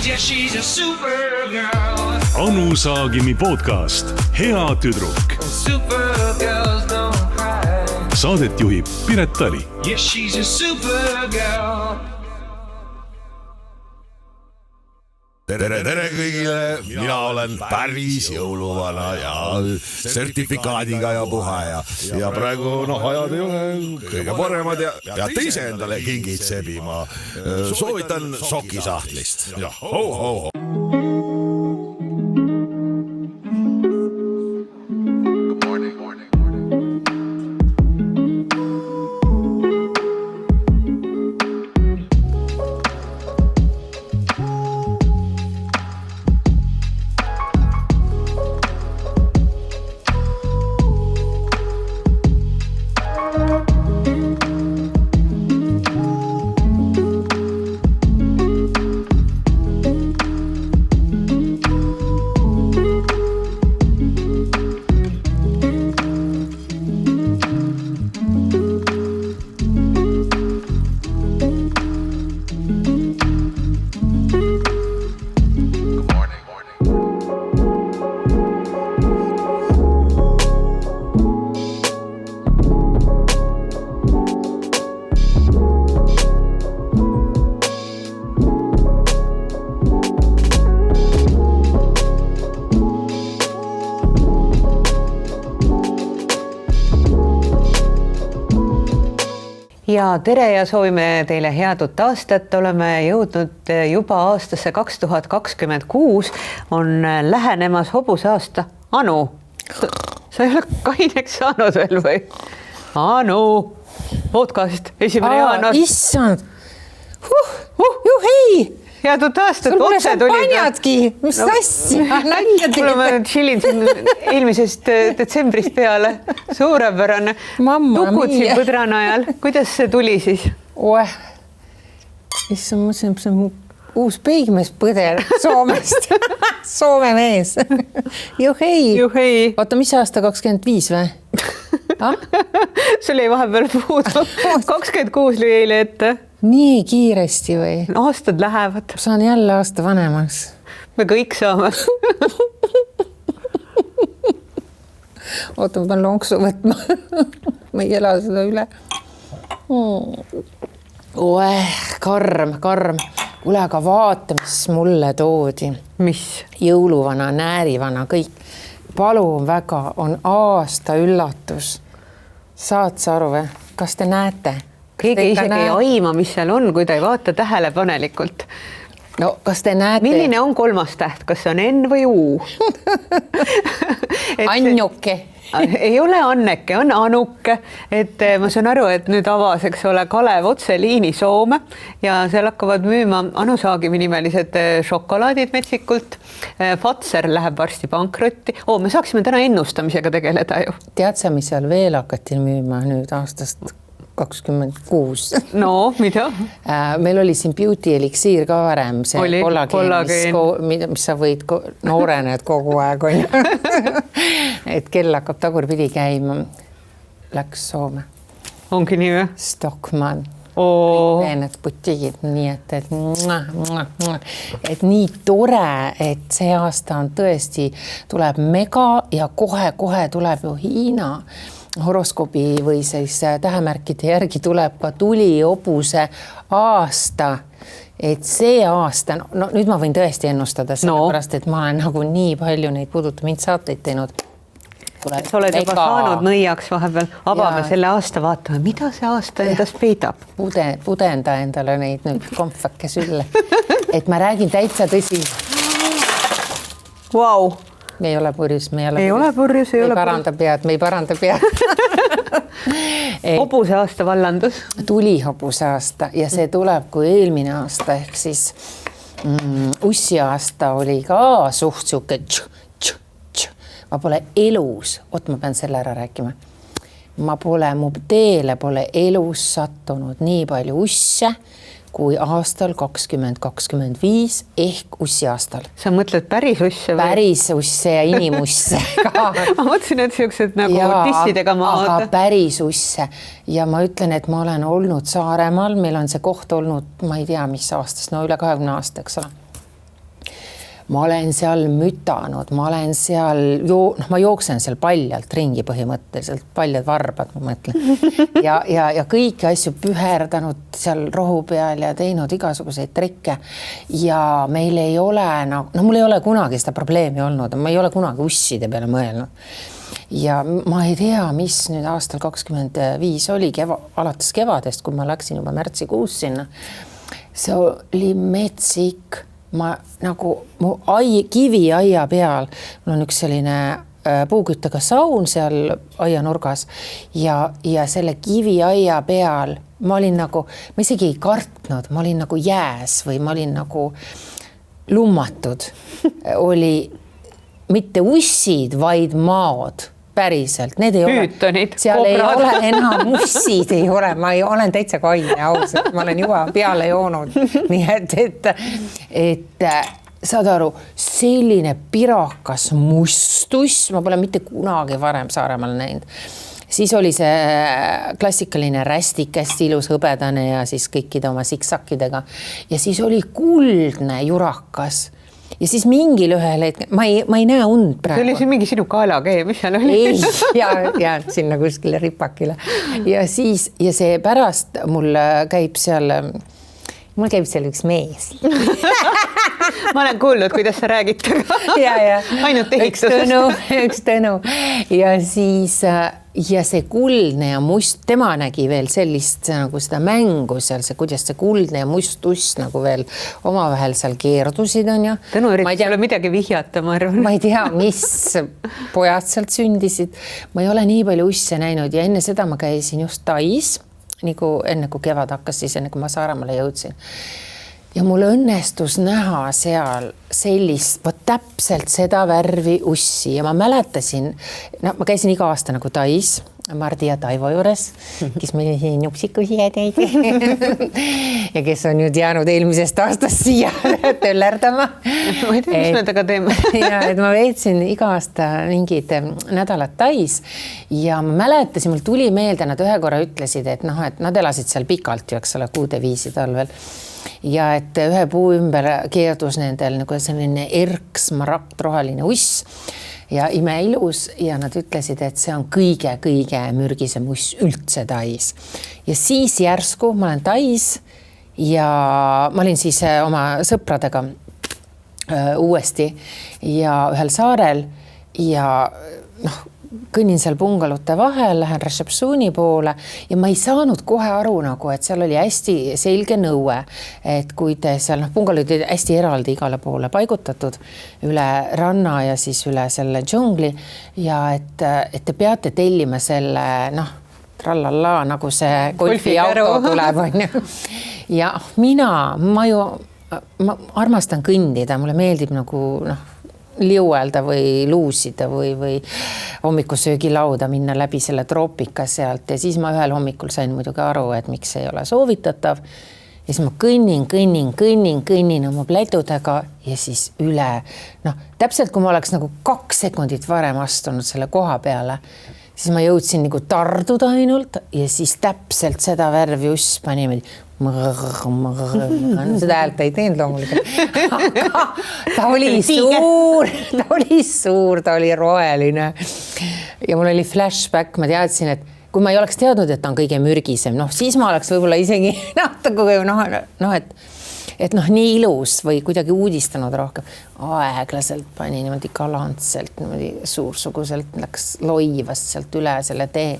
Yeah, she's a supergirl. Anu Saagimi podcast Hea tüdruk. Supergirls don't cry. Saadet juhib Piret Tali. Yeah, she's a supergirl. Tere kõigile, mina olen päris jõuluvana ja sertifikaadiga ja puhaja. Ja praegu ajad ei ole kõige paremad ja teise endale kingid sebima. Soovitan sokisahtlist. Ja ho, ho, ho. Ja tere ja soovime teile head uut aastat. Oleme jõudnud juba aastasse 2026. On lähenemas hobuse aasta. Anu, sa ei ole kaineks saanud veel või? Anu, podcast 1. jaanuar. Issand. Juhei! Head uut aastat. Sul pole šampanjatki. Mis tassi? Mul on chillin eelmisest detsembrist peale. Suurepärane. Tukud siin põdrana ajal. Kuidas see tuli siis? Issand, ma mõtlesin, see on uus peigmees põder Soomest. Soome mees. Juhei. Oota, mis aasta 25 või? Sul ei vahepeal puudu. 26 lõi eile ette. Nii kiiresti või? Aastad lähevad. Saan jälle aasta vanemaks. Me kõik saame. Oota, ma pean lonksu võtma. Ma ei ela seda üle. Karm. Kuule, aga vaata, mis mulle toodi. Mis? Jõuluvana, näärivana, kõik. Palun väga, on aasta üllatus. Saad sa aru või? Kas te näete? Keegi isegi ei aima, mis seal on, kui ta ei vaata tähelepanelikult. No, kas te näete? Milline on kolmas täht? Kas see on N või U? Anjuke. Ei ole Anneke, on Anuke. Et ma saan aru, et nüüd avas, eks ole, Kalev otseliini Soome ja seal hakkavad müüma Anu Saagimi nimelised šokolaadid metsikult. Fatser läheb varsti pankrotti. Me saaksime täna ennustamisega tegeleda ju. Tead sa, mis seal veel hakati müüma nüüd aastast 26? No, mida? Meil oli siin beauty eliksiir ka varem, see kollageen, mis sa võid noorened kogu aeg. Et kell hakkab tagurpidi käima. Läks Soome. Ongi nii või? Stockmann. Need butiigid, nii et nii tore, et see aasta on tõesti, tuleb mega ja kohe tuleb ju Hiina horoskoobi või siis tähemärkide järgi tuleb ka tulihobuse aasta. Et see aasta, no nüüd ma võin tõesti ennustada sellepärast, et ma olen nagu nii palju neid puudutamint saateid teinud. Sa oled juba saanud nõiaks vahepeal. Avame selle aasta, vaatame, mida see aasta endast peidab. Pudenda endale neid nüüd kompfake sülle. Et ma räägin täitsa tõsi. Vau. Me ei ole purjus, me ei ole purjus. Me ei paranda pead. Hobuse aasta vallandus. Tuli hobuse aasta ja see tuleb kui eelmine aasta ehk siis ussi aasta oli ka suht siuke ma pole elus, ma pean selle ära rääkima. Mu teele pole elus sattunud nii palju usse kui aastal 2025 ehk ussi aastal. Sa mõtled päris usse või? Päris usse ja inimusse ka. Ma mõtlesin, et siuksed nagu tissidega maad. Aga päris usse. Ja ma ütlen, et ma olen olnud Saaremaal. Meil on see koht olnud, ma ei tea, mis aastast, no üle 20 aasta, eks ole. ma olen seal mütanud, ma olen seal ma jooksen seal paljalt ringi põhimõtteliselt, paljad varbad, ma mõtlen. Ja kõiki asju püherdanud seal rohu peal ja teinud igasuguseid trikke. Ja meil ei ole, mul ei ole kunagi seda probleemi olnud, ma ei ole kunagi usside peale mõelnud. Ja ma ei tea, mis nüüd aastal 25 oli alates kevadest, kui ma läksin juba märtsikuus sinna. See oli metsik. Ma nagu mu kiviaia peal, mul on üks selline puuküttega saun seal aianurgas ja selle kiviaia peal ma olin nagu, ma isegi ei kartnud, ma olin nagu jääs või ma olin nagu lummatud. Oli mitte ussid, vaid maod. Päriselt, need ei Püütonid, ole, seal kobrad. ei ole enam ussid, ei ole, ma olen täitsa kaine ausalt, ma olen juba peale joonud, nii et saad aru, selline pirakas mustuss, ma pole mitte kunagi varem Saaremaal näinud. Siis oli see klassikaline rästik, hästi ilus hõbedane ja siis kõikide oma siksakidega ja siis oli kuldne jurakas. Ja siis mingil ühel hetkel, ma ei näe und praegu. See oli siin mingi sinu kaelakee, mis seal oli? Ei, ja sinna kuskile ripakile. Ja siis, ja see pärast mul käib seal üks mees. Ma olen kuulnud, kuidas sa räägid. Ainult ehitusest. Üks Tõnu. Ja siis, ja see kuldne ja must, tema nägi veel sellist nagu seda mängu seal, kuidas see kuldne ja must uss nagu veel omavahel seal keerdusid on ja. Tõnu üritas sulle midagi vihjata, ma arvan. Ma ei tea, mis pojad sealt sündisid. Ma ei ole nii palju usse näinud ja enne seda ma käisin just Tais, nagu enne kui kevad hakkas, siis enne kui ma Saaremaale jõudsin. Ja mul õnnestus näha seal sellist, täpselt seda värvi ussi ja ma mäletasin, ma käisin iga aasta nagu Tais, Mardi ja Taivo juures, kes meil siin nupsikusi teid ja kes on nüüd jäänud eelmisest aastast siia töllerdama. Ma ei tea, mis me taga teeme. Ja, et ma veetsin iga aasta mingid nädalad Tais ja ma mäletasin, mul tuli meelde, nad ühe korra ütlesid, et nad elasid seal pikalt ju, eks ole, kuude viisi talvel. Ja et ühe puu ümber keerdus nendel nagu selline erks maragtrohaline uss ja imeilus ja nad ütlesid, et see on kõige mürgisem uss üldse Tais. Ja siis järsku ma olen Tais ja ma olin siis oma sõpradega uuesti ja ühel saarel ja kõnnin seal pungalute vahel, lähen Rešepšuni poole ja ma ei saanud kohe aru nagu, et seal oli hästi selge nõue, et kui te seal, pungalud olid hästi eraldi igale poole paigutatud üle ranna ja siis üle selle džungli ja et te peate tellima selle, trallalla, nagu see golfiauto tuleb, on ju. Ja ma armastan kõndida, mulle meeldib nagu, liuelda või luusida või hommikusöögilauda minna läbi selle troopika sealt ja siis ma ühel hommikul sain muidugi aru, et miks ei ole soovitatav ja siis ma kõnnin oma plädudega ja siis üle, täpselt kui ma oleks nagu 2 sekundit varem astunud selle koha peale, siis ma jõudsin nagu tarduda ainult ja siis täpselt seda värvi uss pani seda häält ei teinud loomulikult, aga ta oli suur, ta oli roheline ja mul oli flashback, ma teadsin, et kui ma ei oleks teadnud, et ta on kõige mürgisem, siis ma oleks võib-olla isegi et nii ilus või kuidagi uudistanud rohkem, aeglaselt pani niimoodi galantselt, niimoodi suursuguselt läks loivast sealt üle selle tee.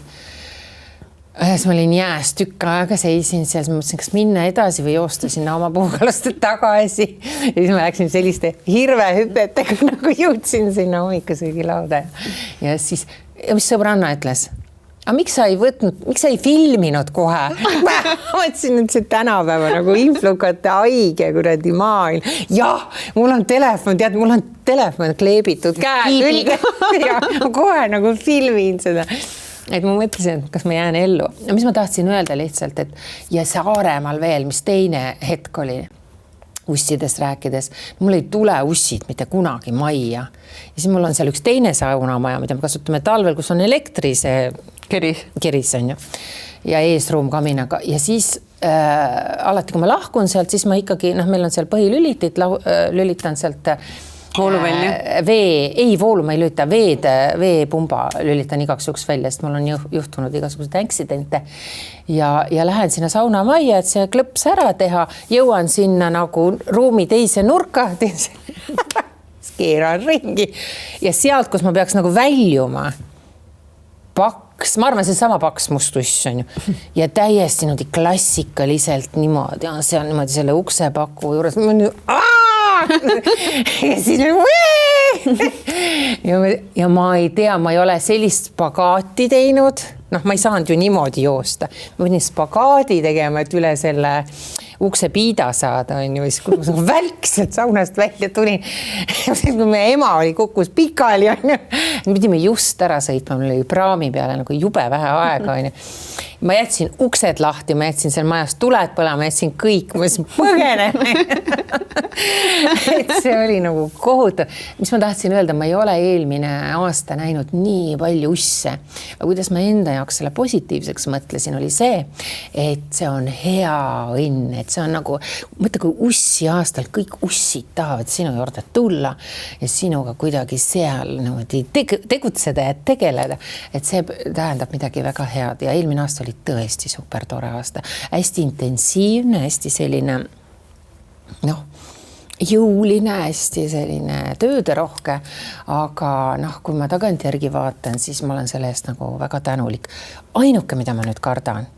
Siis ma olin jääs tükk aega, seisin seal, ma mõtlesin, kas minna edasi või joosta sinna oma puugaluste tagasi. Ja siis ma läksin selliste hirvehüpetega, nagu jõudsin sinna hommikusöögilauda. Ja siis, mis sõbranna ütles? Aga miks sa ei filminud kohe? Ma mõtlesin, et see tänapäeva nagu influkate haige kuradi maailm. Jah, mul on telefon kleebitud käe külge. Ja ma kohe nagu filmin seda. Et ma mõtlesin, et kas ma jään ellu. Mis ma tahtsin öelda lihtsalt, et ja Saaremaal veel, mis teine hetk oli ussidest rääkides, mul ei tule ussid mitte kunagi majja. Ja siis mul on seal üks teine saunamaja, mida me kasutame talvel, kus on elektri see keris on ju. Ja eesruum kaminaga. Ja siis alati, kui ma lahkun sealt, siis ma ikkagi, meil on seal põhilülitit, lülitan sealt Vooluvälja? Voolu ma ei lülita, veepumba lülitan igaks juhuks välja, sest mul on juhtunud igasuguseid intsidente ja lähen sinna saunamajja, et see klõps ära teha, jõuan sinna nagu ruumi teise nurka, keeran ringi ja sealt, kus ma peaks nagu väljuma, paks, ma arvan, see sama paks must uss on ju ja täiesti niimoodi klassikaliselt niimoodi, see on niimoodi selle uksepaku juures ja siis ja ma ei tea, ma ei ole sellist spagaati teinud, noh, ma ei saanud ju niimoodi joosta, ma pidin spagaadi tegema, et üle selle ukse piida saada, on ju, siis kui ma välkselt saunast välja tulin, kui meie ema oli kukkus pikali, on ju, pidime just ära sõitma, mul oli praami peale nagu jube vähe aega, on ju. Ma jätsin uksed lahti, ma jätsin seal majas tuled põlema, ma jätsin kõik, ma jätsin põgenema. Et see oli nagu kohutav. Mis ma tahtsin öelda, ma ei ole eelmine aasta näinud nii palju usse. Aga kuidas ma enda jaoks selle positiivseks mõtlesin, oli see, et see on hea õnn, et see on nagu, mõtle, kui ussi aastal kõik ussid tahavad sinu juurde tulla ja sinuga kuidagi seal tegutseda ja tegeleda, et see tähendab midagi väga head ja eelmine aasta oli tõesti super tore aasta, hästi intensiivne, hästi selline jõuline, hästi selline tööderohke, aga kui ma tagantjärgi vaatan, siis ma olen selle eest nagu väga tänulik. Ainuke, mida ma nüüd kardan,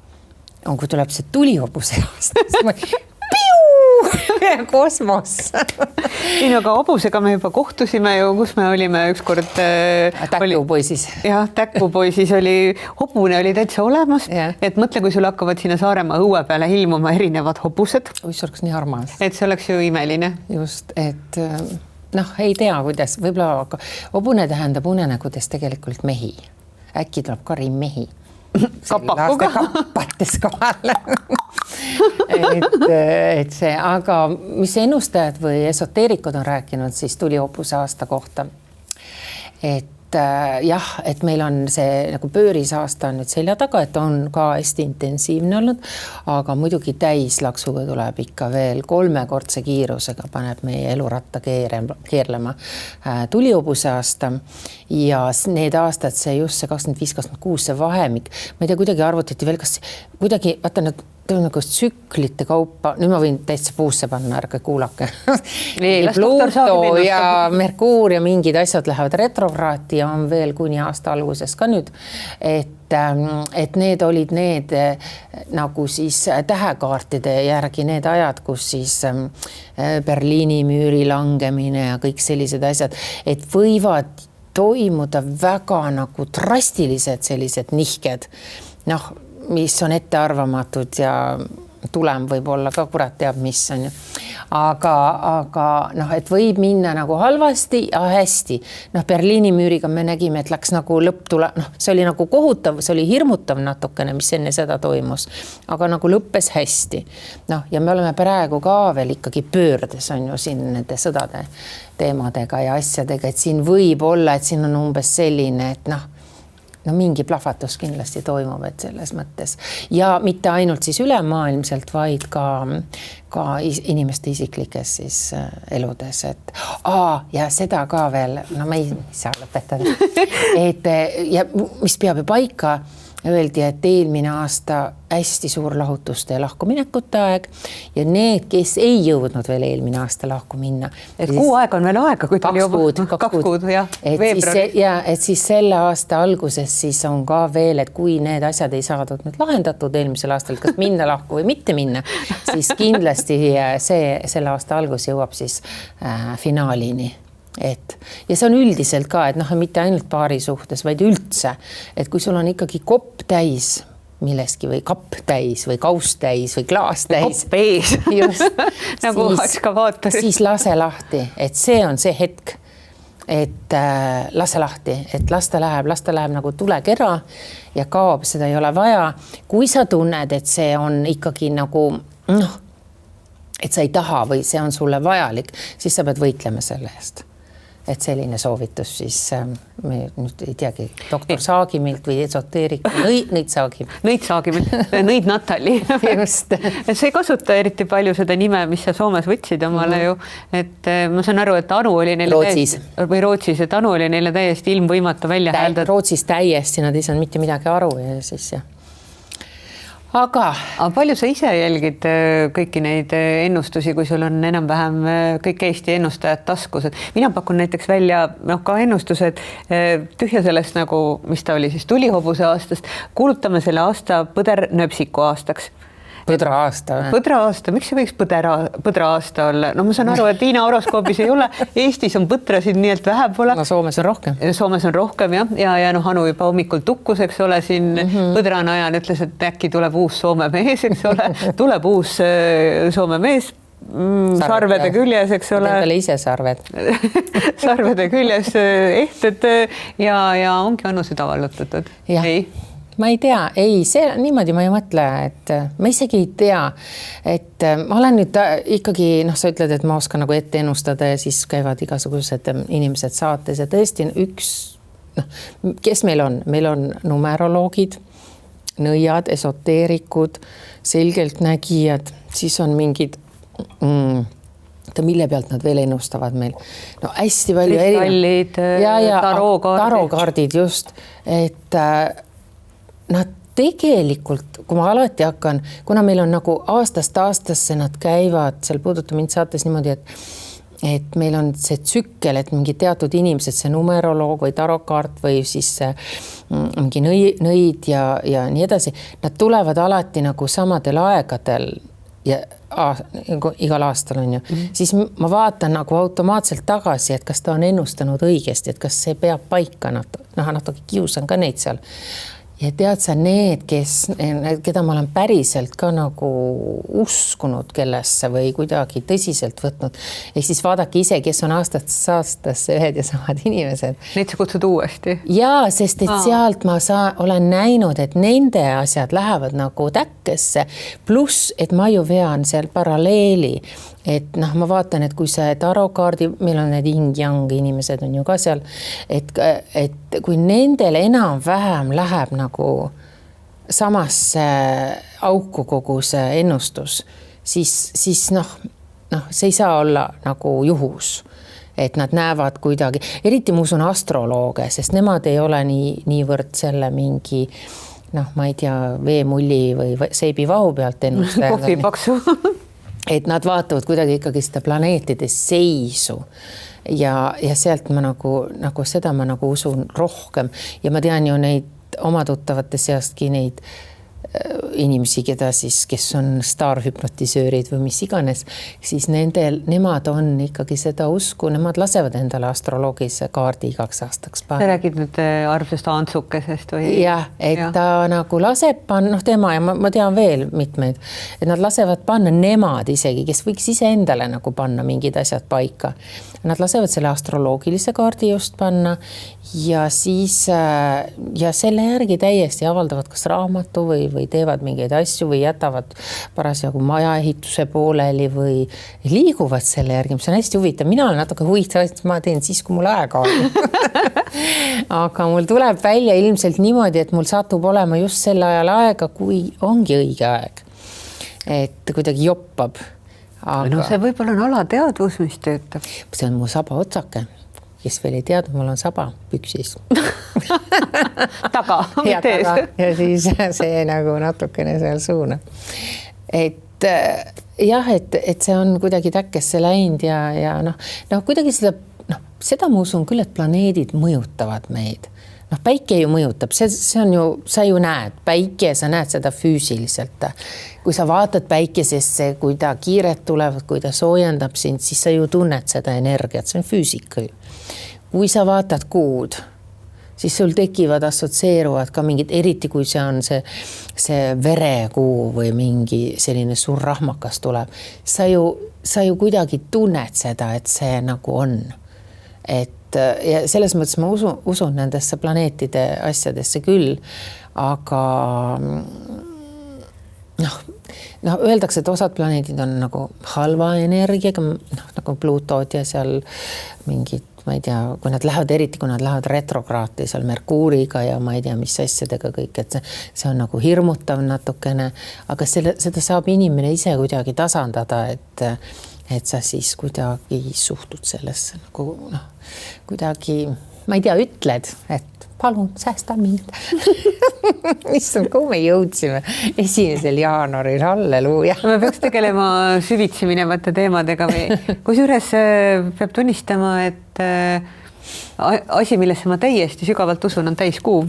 on kui tuleb see tulihobuse aasta, siis ma kosmos. Nii, aga hobusega me juba kohtusime ju, kus me olime ükskord Täkupoisis. Jah, Täkupoisis oli, hobune oli täitsa olemas, et mõtle, kui sul hakkavad sinna Saaremaa õue peale ilmuma erinevad hobused. See oleks nii armas. Et see oleks ju imeline. Just, et ei tea, kuidas, võib-olla hobune tähendab unenägudes tegelikult mehi. Äkki tuleb Karin mehi. Kapakuga. Kapates kohal. et see, aga mis ennustajad või esoteerikud on rääkinud siis tulihobuse aasta kohta, et jah, et meil on see nagu pööris aasta on nüüd selja taga, et on ka hästi intensiivne olnud, aga muidugi täislaksuga tuleb ikka veel 3-kordse kiirusega paneb meie eluratta keerlema tulihobuse aasta ja need aastad, see just see 25-26, see vahemik, ma ei tea, kuidagi arvutati veel, kas kuidagi, vaata need nagu tsüklite kaupa, nüüd ma võin täitsa puusse panna, ärge kuulake. Pluto ja Merkuur ja mingid asjad lähevad retrokraati ja on veel kuni aasta alguses ka nüüd, et need olid need nagu siis tähekaartide järgi need ajad, kus siis Berliini müüri langemine ja kõik sellised asjad, et võivad toimuda väga nagu drastilised sellised nihked, mis on ettearvamatud ja tulem võib olla ka kurat teab, mis on ju. Aga et võib minna nagu halvasti ja hästi. Berliini müüriga me nägime, et läks nagu lõpptule, see oli nagu kohutav, see oli hirmutav natukene, mis enne seda toimus, aga nagu lõppes hästi. Ja me oleme praegu ka veel ikkagi pöördes on ju siin nende sõdade teemadega ja asjadega, et siin võib olla, et siin on umbes selline, et mingi plahvatus kindlasti toimub, et selles mõttes. Ja mitte ainult siis ülemaailmselt, vaid ka inimeste isiklikes siis eludes. Ja seda ka veel, ma ei saa lõpetada. Ja mis peab ju paika, öeldi, et eelmine aasta hästi suur lahutuste ja lahkuminekute aeg ja need, kes ei jõudnud veel eelmine aasta lahku minna. Et kuu aeg on veel aega, kui tuli juba 2 kuud, jah, veebruaris. Et siis selle aasta alguses siis on ka veel, et kui need asjad ei saadud nüüd lahendatud eelmisel aastal, kas minna lahku või mitte minna, siis kindlasti selle aasta algus jõuab siis finaalini. Ja see on üldiselt ka, et mitte ainult paari suhtes, vaid üldse, et kui sul on ikkagi kopp täis milleski või kapp täis või kaust täis või klaas täis. Kopp ees. Just. Nagu ekskavaatoris. Siis lase lahti, et see on see hetk, et lase lahti, et lasta läheb nagu tulekera ja kaob, seda ei ole vaja. Kui sa tunned, et see on ikkagi nagu, et sa ei taha või see on sulle vajalik, siis sa pead võitlema selle eest. et selline soovitus siis me nüüd ei teagi, doktor Saagimilt või esoteerik Nõid Saagimilt. Nõid Saagimilt, Nõid Natali. Just. Sa ei kasuta eriti palju seda nime, mis sa Soomes võtsid omale ju, et ma saan aru, et Anu oli neile Rootsis, et Anu oli neile täiesti ilmvõimatu välja hääldada. Rootsis täiesti, nad ei saanud mitte midagi aru ja siis jah. Aga palju sa ise jälgid kõiki neid ennustusi, kui sul on enam-vähem kõik Eesti ennustajad taskus, et mina pakun näiteks välja ka ennustused tühja sellest nagu, mis ta oli siis tulihobuse aastast, kuulutame selle aasta põdernöpsiku aastaks. Põdra aasta, miks see võiks põdra aasta olla? No ma saan aru, et Tiina horoskoobis ei ole, Eestis on põtrasid nii, et vähe pole. No Soomes on rohkem. Soomes on rohkem ja Anu juba hommikul tukkus, eks ole, siin põdrana ajan ütles, et äkki tuleb uus Soome mees, eks ole, tuleb uus Soome mees, sarvede küljes, eks ole. Endale ise sarved. Sarvede küljes ehted ja ongi Anu süda vallutatud. Ei. Ma ei tea, see niimoodi ma ei mõtle, et ma isegi ei tea, et ma olen nüüd ikkagi, sa ütled, et ma oskan nagu ette ennustada ja siis käivad igasugused inimesed saates ja tõesti kes meil on? Meil on numeroloogid, nõiad, esoteerikud, selgeltnägijad, siis on mingid mille pealt nad veel ennustavad meil. No hästi palju kristallid, tarokaardid just, et nad tegelikult, kui ma alati hakkan, kuna meil on nagu aastast aastasse nad käivad, seal Puuduta mind saates niimoodi, et meil on see tsükkel, et mingi teatud inimesed, see numeroloog või tarokaart või siis mingi nõid ja nii edasi, nad tulevad alati nagu samadel aegadel ja igal aastal on ju, siis ma vaatan nagu automaatselt tagasi, et kas ta on ennustanud õigesti, et kas see peab paika, natuke kiusan ka neid seal. Ja tead sa need, keda ma olen päriselt ka nagu uskunud kellesse või kuidagi tõsiselt võtnud. Ehk siis vaadake ise, kes on aastasse ühed ja samad inimesed. Neid sa kutsud uuesti? Jaa, sest et sealt ma olen näinud, et nende asjad lähevad nagu täkkesse. Pluss, et ma ju vean seal paralleeli. Et ma vaatan, et kui see tarokaardi, meil on need yin-yang inimesed on ju ka seal, et kui nendel enam-vähem läheb nagu samasse auku kogu see ennustus, siis see ei saa olla nagu juhus, et nad näevad kuidagi, eriti ma usun astrolooge, sest nemad ei ole niivõrd selle mingi ma ei tea, veemulli või seibivahu pealt ennustajad. Kohvipaksu. Et nad vaatavad kuidagi ikkagi seda planeetide seisu ja sealt ma nagu seda ma nagu usun rohkem ja ma tean ju neid oma tuttavate seastki neid inimesi, keda siis, kes on staarhüpnotisöörid või mis iganes, siis nemad on ikkagi seda usku, nemad lasevad endale astroloogilise kaardi 2 aastaks panna. Sa räägid nüüd armsast Antsukesest või? Jah, et ta nagu laseb panna, tema ja ma tean veel mitmeid, et nad lasevad panna nemad isegi, kes võiks ise endale nagu panna mingid asjad paika. Nad lasevad selle astroloogilise kaardi just panna ja siis ja selle järgi täiesti avaldavad kas raamatu või teevad mingeid asju või jätavad parasjagu majaehituse pooleli või liiguvad selle järgi, mis on hästi huvitav. Mina olen natuke huvitav, et ma teen siis, kui mul aega on. Aga mul tuleb välja ilmselt niimoodi, et mul satub olema just sel ajal aega, kui ongi õige aeg. Et kuidagi joppab. Aga... see võib-olla on alateadvus, mis töötab. See on mu saba otsake. Kes veel ei teadnud, mul on saba püksis. Taga, tees. Ja siis see nagu natukene seal suuna. Et jah, et see on kuidagi täkkesse läinud ja kuidagi seda ma usun küll, et planeedid mõjutavad meid. Päike ju mõjutab, see on ju, sa ju näed päike, sa näed seda füüsiliselt. Kui sa vaatad päikesesse, kui ta kiired tulevad, kui ta soojendab sind, siis sa ju tunned seda energiat, see on füüsika ju. Kui sa vaatad kuud, siis sul tekivad, assotsieeruvad ka mingid, eriti kui see on see verekuu või mingi selline suur rahmakas tuleb, sa ju kuidagi tunned seda, et see nagu on. Ja selles mõttes ma usun nendesse planeetide asjadesse küll, aga öeldakse, et osad planeedid on nagu halva energiaga, nagu Plutod ja seal mingid ma ei tea, kui nad lähevad, eriti kui nad lähevad retrokraati seal Merkuuriga ja ma ei tea, mis asjadega kõik, et see on nagu hirmutav natukene, aga seda saab inimene ise kuidagi tasandada, et sa siis kuidagi suhtud sellesse nagu kuidagi, ma ei tea, ütled, et palun säästa mind. Issand, kuhu me jõudsime 1. jaanuaril, halleluuja. Me peaks tegelema süvitsi minevate teemadega või kusjuures peab tunnistama, et asi, millesse ma täiesti sügavalt usun, on täiskuu.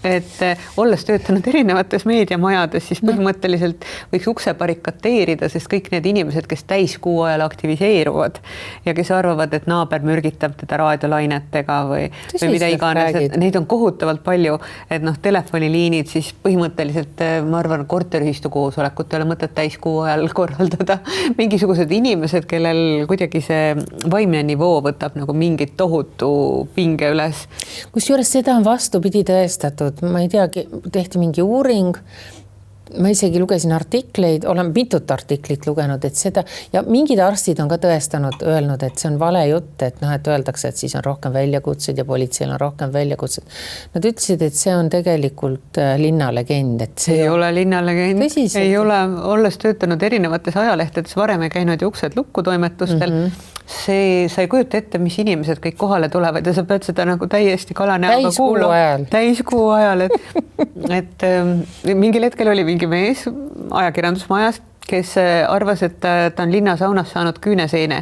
Et olles töötanud erinevates meediamajades, siis põhimõtteliselt võiks ukse barrikateerida, sest kõik need inimesed, kes täiskuu ajal aktiviseeruvad ja kes arvavad, et naaber mürgitab teda raadiolainetega või mida iganes, et neid on kohutavalt palju, et telefoniliinid siis põhimõtteliselt, ma arvan, korteriühistu koosolekut ei ole mõtet täiskuu ajal korraldada. Mingisugused inimesed, kellel kuidagi see vaimne nivoo võtab nagu mingit tohutu pinge üles. Kusjuures seda on vastupidi tõestatud. Ma ei teagi, tehti mingi uuring, ma isegi lugesin artikleid, olen mitut artiklit lugenud, et seda ja mingid arstid on ka tõestanud, öelnud, et see on vale jutt, et et öeldakse, et siis on rohkem väljakutseid ja politseil on rohkem väljakutseid. Nad ütlesid, et see on tegelikult linnalegend, et see ei ole linnalegend, tõsiselt. Ei ole, olles töötanud erinevates ajalehtedes, varem ei käinud ju uksed lukku toimetustel, see, sa ei kujuta ette, mis inimesed kõik kohale tulevad ja sa pead seda nagu täiesti kalanäoga kuulama. Täiskuu ajal, et mingil hetkel oli mingi mees ajakirjandusmajast, kes arvas, et ta on linnasaunas saanud küüneseene.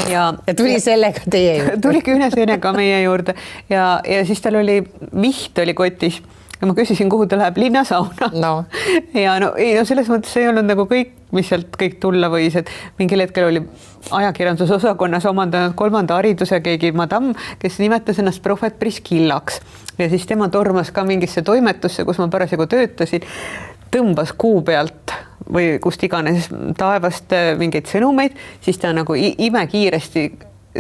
Ja tuli sellega teie juurde. Tuli küüneseenega meie juurde ja siis tal oli viht oli kotis. Ja ma küsisin, kuhu ta läheb, linnasauna. No. Ja selles mõttes ei olnud nagu kõik, mis sealt kõik tulla võis, et mingil hetkel oli ajakirjandusosakonnas omandanud 3. hariduse keegi madam, kes nimetas ennast prohvet Priskillaks ja siis tema tormas ka mingisse toimetusse, kus ma parasjagu töötasin, tõmbas kuu pealt või kust iganes taevast mingeid sõnumeid, siis ta nagu imekiiresti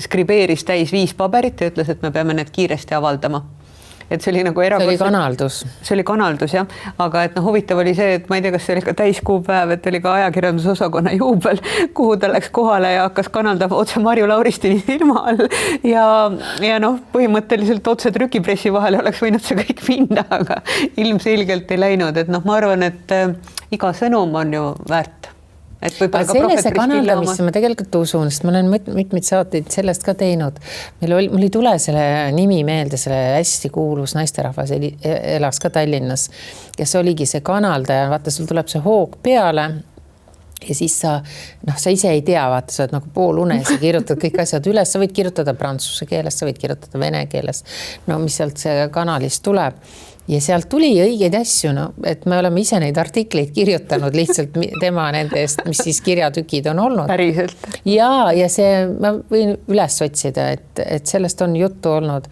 skribeeris täis 5 paberit ja ütles, et me peame need kiiresti avaldama. Et see oli nagu see oli kanaldus. See oli kanaldus, jah. Aga et huvitav oli see, et ma ei tea, kas see oli ka täiskuupäev, et oli ka ajakirjandusosakonna juubel, kuhu ta läks kohale ja hakkas kanaldama otse Marju Lauristini silma all. Ja põhimõtteliselt otse trükipressi vahele oleks võinud see kõik minna, aga ilmselgelt ei läinud. Et ma arvan, et iga sõnum on ju väärt. Sellesse kanaldamisse ma tegelikult usun, sest ma olen mitmeid saateid sellest ka teinud. Mul ei tule selle nimi meelde, selle hästi kuulus naisterahvas elas ka Tallinnas, kes oligi see kanaldaja, vaata, sul tuleb see hoog peale ja siis sa ise ei tea, vaata, sa oled nagu poolunes ja kirjutad kõik asjad üles, sa võid kirjutada prantsuse keeles, sa võid kirjutada vene keeles, mis sealt see kanalist tuleb. Ja sealt tuli õigeid asju, et me oleme ise neid artikleid kirjutanud lihtsalt tema nendest, mis siis kirjatükid on olnud. Päriselt. Ja see, ma võin üles otsida, et sellest on juttu olnud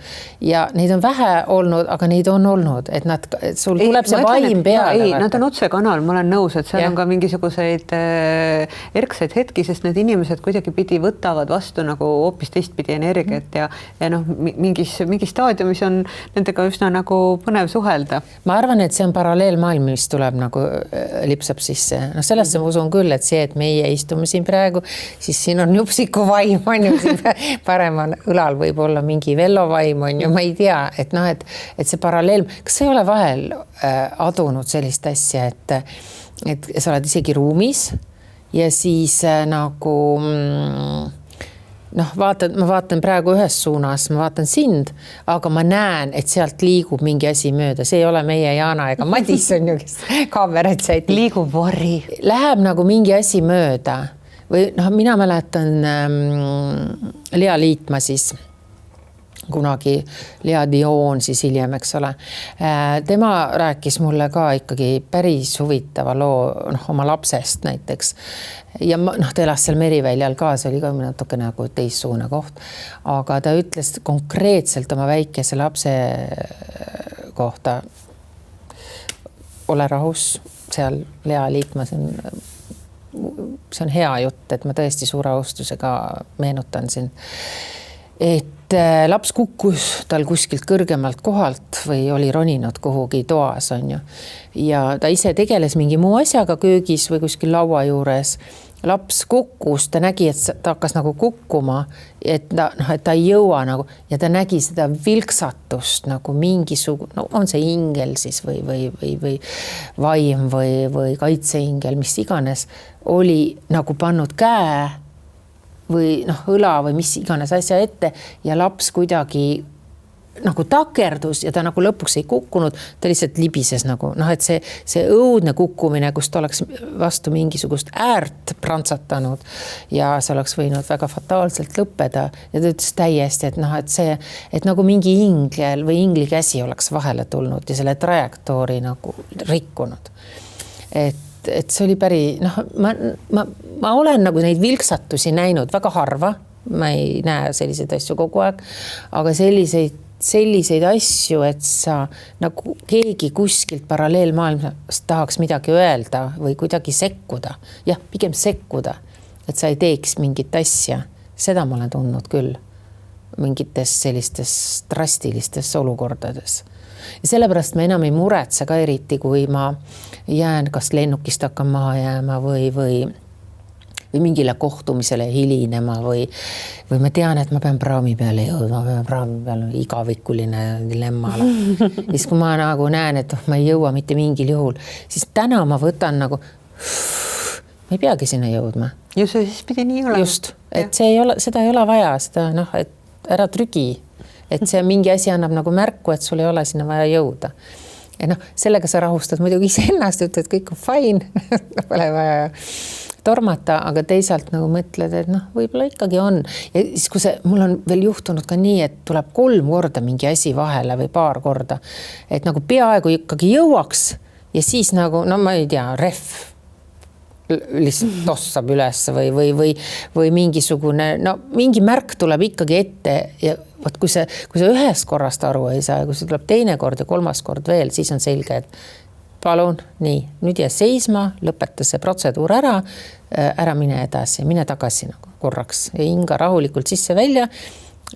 ja neid on vähe olnud, aga neid on olnud, et sul tuleb see vaim peale. Nad on otse kanal, ma olen nõus, et seal on ka mingisuguseid erkseid hetki, sest need inimesed kuidagi pidi võtavad vastu nagu hoopis teistpidi energiat ja mingi staadiumis on nendega üsna nagu põnev suhe. Ma arvan, et see on paralleelmaailm, mis tuleb nagu lipsab sisse. Sellesse ma usun küll, et see, et meie istume siin praegu, siis siin on jupsiku vaim, on ju, siin paremal õlal võib olla mingi vellovaim, on ju, ma ei tea, et see paralleel, kas ei ole vahel adunud sellist asja, et sa oled isegi ruumis ja siis nagu ma vaatan praegu ühes suunas, ma vaatan sind, aga ma näen, et sealt liigub mingi asi mööda. See ei ole meie Jana ega Madis on ju, kes kaamerat said. Liigub varri. Läheb nagu mingi asi mööda. Või mina mäletan Lea Liitma siis, kunagi Lea Dion siis hiljem, eks ole. Tema rääkis mulle ka ikkagi päris huvitava loo oma lapsest näiteks. Ja ta elas seal Meriväljal ka, see oli ka natuke nagu teistsugune koht. Aga ta ütles konkreetselt oma väikese lapse kohta ole rahus, seal Lea Liitma, see on hea jutt, et ma tõesti suure austusega meenutan siin. Et laps kukkus tal kuskilt kõrgemalt kohalt või oli roninud kuhugi toas, on ju. Ja ta ise tegeles mingi muu asjaga köögis või kuskil laua juures. Laps kukkus, ta nägi, et ta hakkas nagu kukkuma, et ta ei jõua nagu ja ta nägi seda vilksatust nagu mingisugune, no on see ingel siis või vaim või kaitseingel, mis iganes, oli nagu pannud käe või õla või mis iganes asja ette ja laps kuidagi nagu takerdus ja ta nagu lõpuks ei kukkunud, ta lihtsalt libises nagu, et see õudne kukkumine, kus ta oleks vastu mingisugust äärt prantsatanud ja see oleks võinud väga fataalselt lõppeda ja ta ütles täiesti, et nagu mingi ingel või ingli käsi oleks vahele tulnud ja selle trajektoori nagu rikkunud. Et see oli ma olen nagu neid vilksatusi näinud väga harva, ma ei näe selliseid asju kogu aeg, aga selliseid asju, et sa nagu keegi kuskilt paralleelmaailmas tahaks midagi öelda või kuidagi sekkuda. Jah, pigem sekkuda, et sa ei teeks mingit asja. Seda ma olen tundnud küll mingites sellistes drastilistes olukordades. Ja sellepärast ma enam ei muretse ka eriti, kui ma jään kas lennukist hakkan maha jääma või mingile kohtumisele hilinema või ma tean, et ma pean praami peale jõudma, ma pean praami peale igavikuline dilemma. Siis kui ma nagu näen, et ma ei jõua mitte mingil juhul, siis täna ma võtan nagu, ma ei peagi sinna jõudma. Ja see siis pidi nii olema. Just, et seda ei ole vaja, seda et ära trügi, et see mingi asi annab nagu märku, et sul ei ole sinna vaja jõuda. Ja sellega sa rahustad muidugi ise ennast, ütled, kõik on fine, pole vaja tormata, aga teisalt nagu mõtled, et võib-olla ikkagi on. Ja siis, kui mul on veel juhtunud ka nii, et tuleb 3 korda mingi asi vahele või 2 korda, et nagu peaaegu ikkagi jõuaks ja siis nagu, ma ei tea, lihtsalt tossab üles või mingisugune, mingi märk tuleb ikkagi ette ja võt, kui sa ühest korrast aru ei saa ja kui see tuleb 2. kord ja 3. kord veel, siis on selge, et palun, nii, nüüd jää seisma, lõpeta see protseduur ära mine edasi, mine tagasi nagu korraks ja hinga rahulikult sisse välja,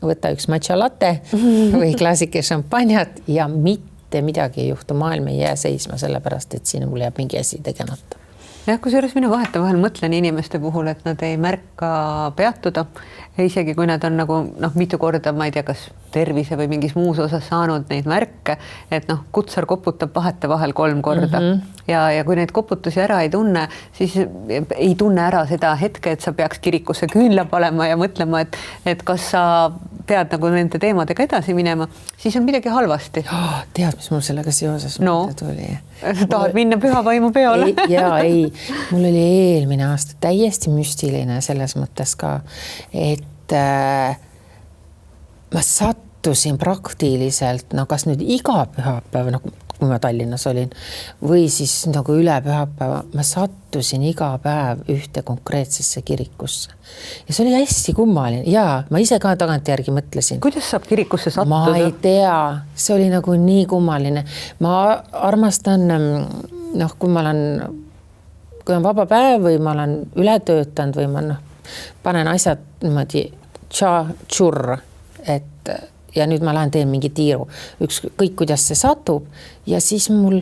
võta üks matcha latte või klaasike šampanjat ja mitte midagi ei juhtu, maailm ei jää seisma sellepärast, et siin mul jääb mingi asi tegemata. Jah, kusjuures mina vahetevahel mõtlen inimeste puhul, et nad ei märka peatuda. Ja isegi kui nad on nagu mitu korda, ma ei tea, kas tervise või mingis muus osas saanud neid märke, et kutsar koputab vahetevahel 3 korda. Ja kui neid koputusi ära ei tunne, siis ei tunne ära seda hetke, et sa peaks kirikusse küünla panema ja mõtlema, et kas sa pead nagu nende teemadega edasi minema, siis on midagi halvasti. Tead, mis mul sellega seoses tuli? Tahad minna püha vaimu peole? Ei, mul oli eelmine aasta täiesti müstiline selles mõttes ka, et ma sattusin praktiliselt, kas nüüd iga pühapäev, kui ma Tallinnas olin, või siis nagu üle pühapäeva, ma sattusin iga päev ühte konkreetsesse kirikusse. Ja see oli hästi kummaline. Ja ma ise ka tagantjärgi mõtlesin. Kuidas saab kirikusse sattuda? Ma ei tea. See oli nagu nii kummaline. Ma armastan, kui on vaba päev või ma olen ületöötanud või ma panen asjad niimoodi tšurr, et ja nüüd ma lähen teen mingi tiiru, kõik kuidas see satub ja siis mul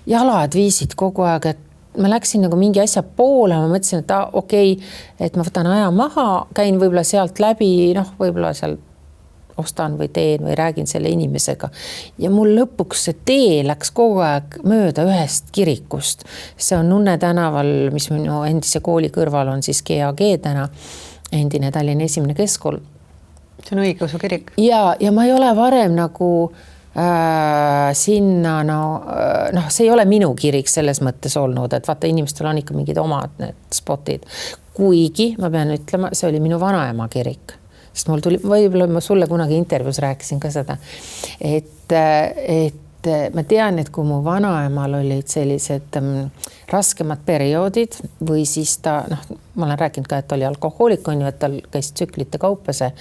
jalad viisid kogu aeg, et ma läksin nagu mingi asja poole, ma mõtlesin, et okei, et ma võtan aja maha, käin võib-olla sealt läbi, võib-olla seal ostan või teen või räägin selle inimesega ja mul lõpuks see tee läks kogu aeg mööda ühest kirikust. See on Nunne tänaval, mis minu endise kooli kõrval on siis GAG täna, endine Tallinna 1. keskkool. See on õigeusu kirik. Ja ma ei ole varem nagu sinna, see ei ole minu kirik selles mõttes olnud, et vaata, inimestel on ikka mingid omad need spotid. Kuigi, ma pean ütlema, see oli minu vanaema kirik. Sest mul tuli, võib-olla ma sulle kunagi intervjuus rääkisin ka seda, et ma tean, et kui mu vanaemal olid sellised raskemad perioodid või siis ta, ma olen rääkinud ka, et ta oli alkohoolik, et tal käis tsüklite kaupase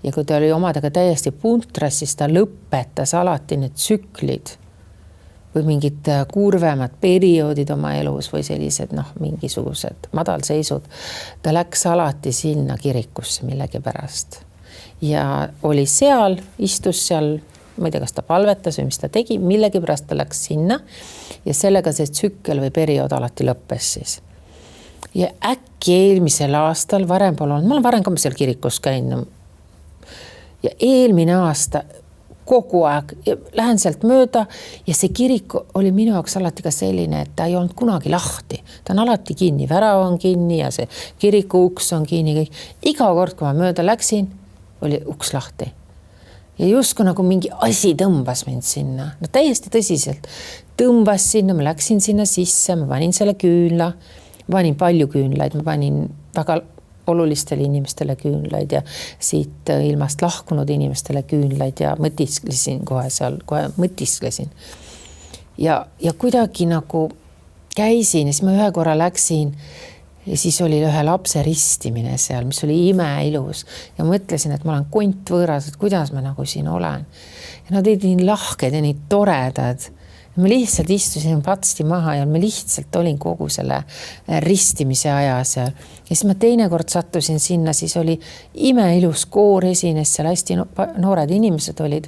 ja kui ta oli omadega täiesti puntras, siis ta lõpetas alati need tsüklid või mingid kurvemad perioodid oma elus või sellised mingisugused madalseisud. Ta läks alati sinna kirikusse millegi pärast. ja oli seal, istus seal, ma ei tea, kas ta palvetas või mis ta tegi, millegipärast ta läks sinna ja sellega see tsükkel või periood alati lõppes siis. Ja äkki eelmisel aastal, varem pole olnud, ma olen varem ka seal kirikus käinud ja eelmine aasta kogu aeg lähen sealt mööda ja see kirik oli minu jaoks alati ka selline, et ta ei olnud kunagi lahti. Ta on alati kinni, värav on kinni ja see kiriku uks on kinni. Iga kord, kui ma mööda läksin, oli uks lahti. Ja justkui nagu mingi asi tõmbas mind sinna. No täiesti tõsiselt. Tõmbas sinna, ma läksin sinna sisse, ma panin selle küünla. Ma panin palju küünlaid, ma panin väga olulistele inimestele küünlaid ja siit ilmast lahkunud inimestele küünlaid ja mõtisklesin kohe mõtisklesin. Ja kuidagi nagu käisin ja siis ma ühe korra läksin ja siis oli ühe lapse ristimine seal, mis oli imeilus ja mõtlesin, et ma olen kontvõõras, et kuidas ma nagu siin olen. Ja nad olid nii lahked ja nii toredad. Ma lihtsalt istusin patsti maha ja ma lihtsalt olin kogu selle ristimise aja seal. Ja siis ma teine kord sattusin sinna, siis oli imeilus koor esines seal, hästi noored inimesed olid.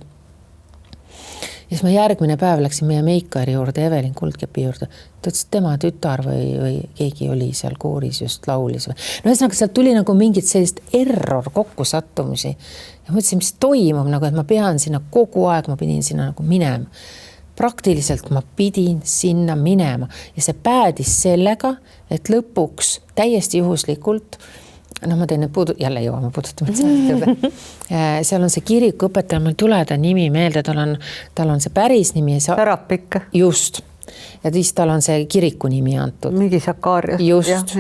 Ja siis ma järgmine päev läksin meie meikari juurde, Evelin Kuldkepi juurde. Ta ütles, et tema tütar või keegi oli seal kooris just laulis. No ühesõnaga, sealt tuli nagu mingit sellist error kokku sattumisi. Ja mõtlesin, mis toimub, nagu, et ma pean sinna kogu aeg, ma pidin sinna nagu minema. Praktiliselt ma pidin sinna minema ja see päädis sellega, et lõpuks täiesti juhuslikult, ma teen need jälle jõuame puudutama. Seal on see kiriku õpetaja, mul tule ta nimi meelde, tal on see päris nimi. Sarapik. Just. Ja siis tal on see kiriku nimi antud. Mingi Sakarias. Just.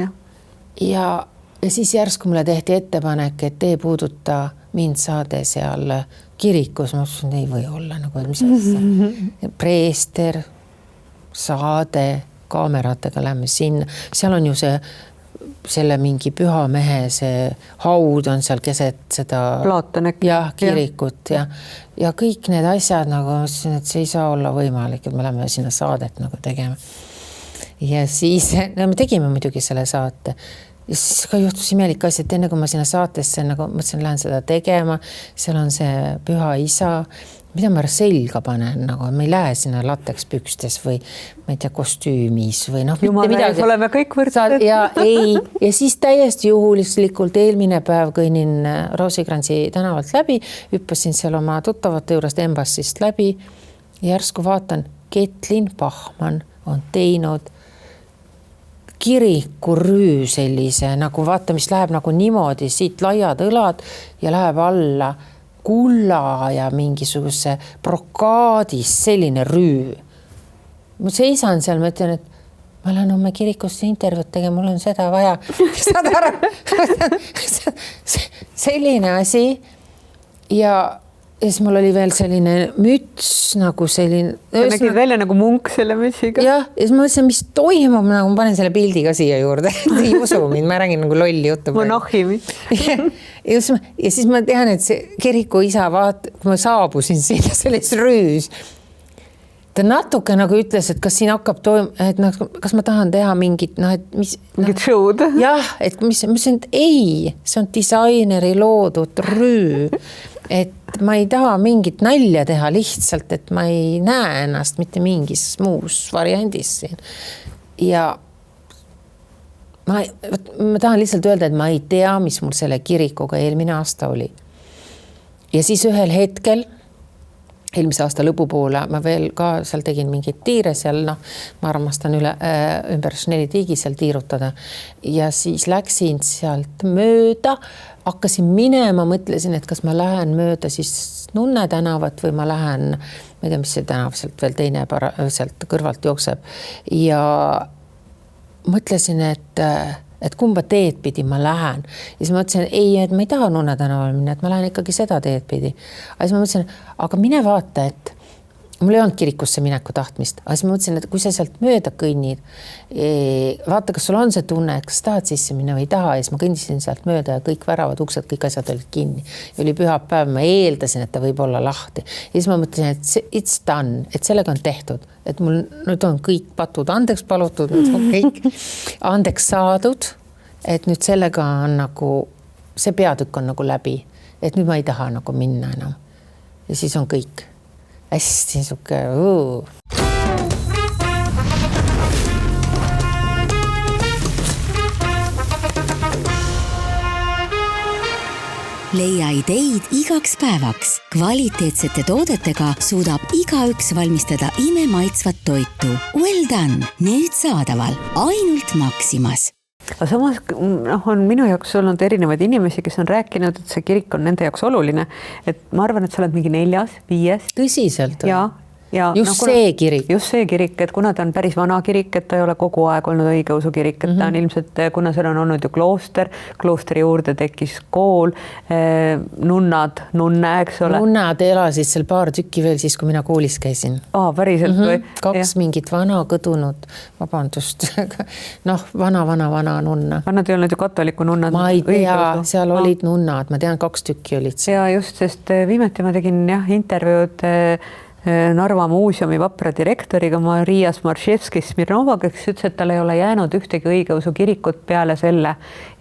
Ja siis järsku mulle tehti ettepanek, et ei puuduta mind saade seal kirikus, ma ütlesin, ei või olla nagu, mis asja. Preester, saade, kaameratega lähme sinna. Seal on ju selle mingi püha mehe, see haud on seal keset seda Platonek. Jah, kirikut ja kõik need asjad nagu, et see ei saa olla võimalik, et me läheme sinna saadet nagu tegema. Ja siis me tegime muidugi selle saate. Ja siis ka juhtus imelik asi, et enne kui ma sinna saatesse nagu mõtlesin, lähen seda tegema, seal on see püha isa, mida ma selga panen, nagu me ei lähe sinna latekspükstes või ma ei tea, kostüümis või noh. Jumala ees oleme kõik võrdsed. Ja siis täiesti juhulislikult eelmine päev kõinin Roosikrantsi tänavalt läbi, hüppasin seal oma tuttavate juurest Embassist läbi ja järsku vaatan, Ketlin Pahman on teinud kirikurüü sellise, nagu vaata, mis läheb nagu niimoodi, siit laiad õlad ja läheb alla kulla ja mingisuguse brokaadis selline rüü. Ma seisan seal, ma ütlen, et ma lähen homme kirikusse intervjuud tegema, mul on seda vaja. Saad aru? Selline asi ja siis mul oli veel selline müts, nagu selline... Sa nägid välja nagu munk selle mütsiga. Jah, ja siis ma mõtlesin, mis toimub, nagu ma panen selle pildi ka siia juurde. Ei usu mind, ma räägin nagu lolli juttu. Monahimi. Ja siis ma tean, et see kiriku isa kui ma saabusin sinna selles rüüs, ta natuke nagu ütles, et kas siin hakkab et kas ma tahan teha mingit, mingit show'd. Jah, et mis ei, see on disaineri loodud rüü, et ma ei taha mingit nalja teha lihtsalt, et ma ei näe ennast mitte mingis muus variandis siin. Ja ma tahan lihtsalt öelda, et ma ei tea, mis mul selle kirikuga eelmine aasta oli. Ja siis ühel hetkel eelmise aasta lõpupoole ma veel ka seal tegin mingit tiire seal, ma armastan ümber Schnelli tiigi seal tiirutada ja siis läksin sealt mööda, hakkasin minema, mõtlesin, et kas ma lähen mööda siis Nunne tänavat või ma lähen, ma ei tea, mis see tänav sealt veel teine sealt kõrvalt jookseb ja mõtlesin, et kumba teed pidi ma lähen. Ja siis ma mõtlesin, et ma ei taha Nunne tänaval minna, et ma lähen ikkagi seda teed pidi. Aga siis ma mõtlesin, aga mine vaata, et mul ei olnud kirikusse mineku tahtmist. Aga siis ma mõtlesin, et kui sa sealt mööda kõnnid, vaata, kas sul on see tunne, et kas tahad sisse minna või ei taha. Ja siis ma kõndisin sealt mööda ja kõik väravad, uksed, kõik asjad olid kinni. Ja oli pühapäev, ma eeldasin, et ta võib olla lahti. Ja siis ma mõtlesin, et it's done, et sellega on tehtud. Et mul nüüd on kõik patud andeks palutud, nüüd on kõik andeks saadud, et nüüd sellega on nagu, see peatükk on nagu läbi. et nüüd ma ei taha nagu minna enam. Ja siis on kõik hästi niisugune leia ideid igaks päevaks. Kvaliteetsete toodetega suudab igaüks valmistada imemaitsvat toitu. Well done! Nüüd saadaval ainult Maximas. Aga samas on minu jaoks olnud erinevaid inimesi, kes on rääkinud, et see kirik on nende jaoks oluline. Et ma arvan, et sa oled mingi 4., 5. Tõsiselt? Ja just see kirik. Just see kirik, et kuna ta on päris vana kirik, et ta ei ole kogu aeg olnud õigeusu kirik, et ta on ilmselt, kuna seal on olnud ju klooster, kloostri juurde tekkis kool, nunne, eks ole. Nunnad elasid seal paar tükki veel siis, kui mina koolis käisin. Päriselt või? 2 mingit vana kõdunud, vabandust, vana nunna. Nad ei olnud ju katoliku nunnad. Ma ei tea, seal olid nunnad, ma tean 2 tükki olid. Ja just, sest viimati ma tegin intervjuud Narva muuseumi vapra direktoriga Maria Smarševski-Smirnova, kes ütles, et tal ei ole jäänud ühtegi õigeusu kirikut peale selle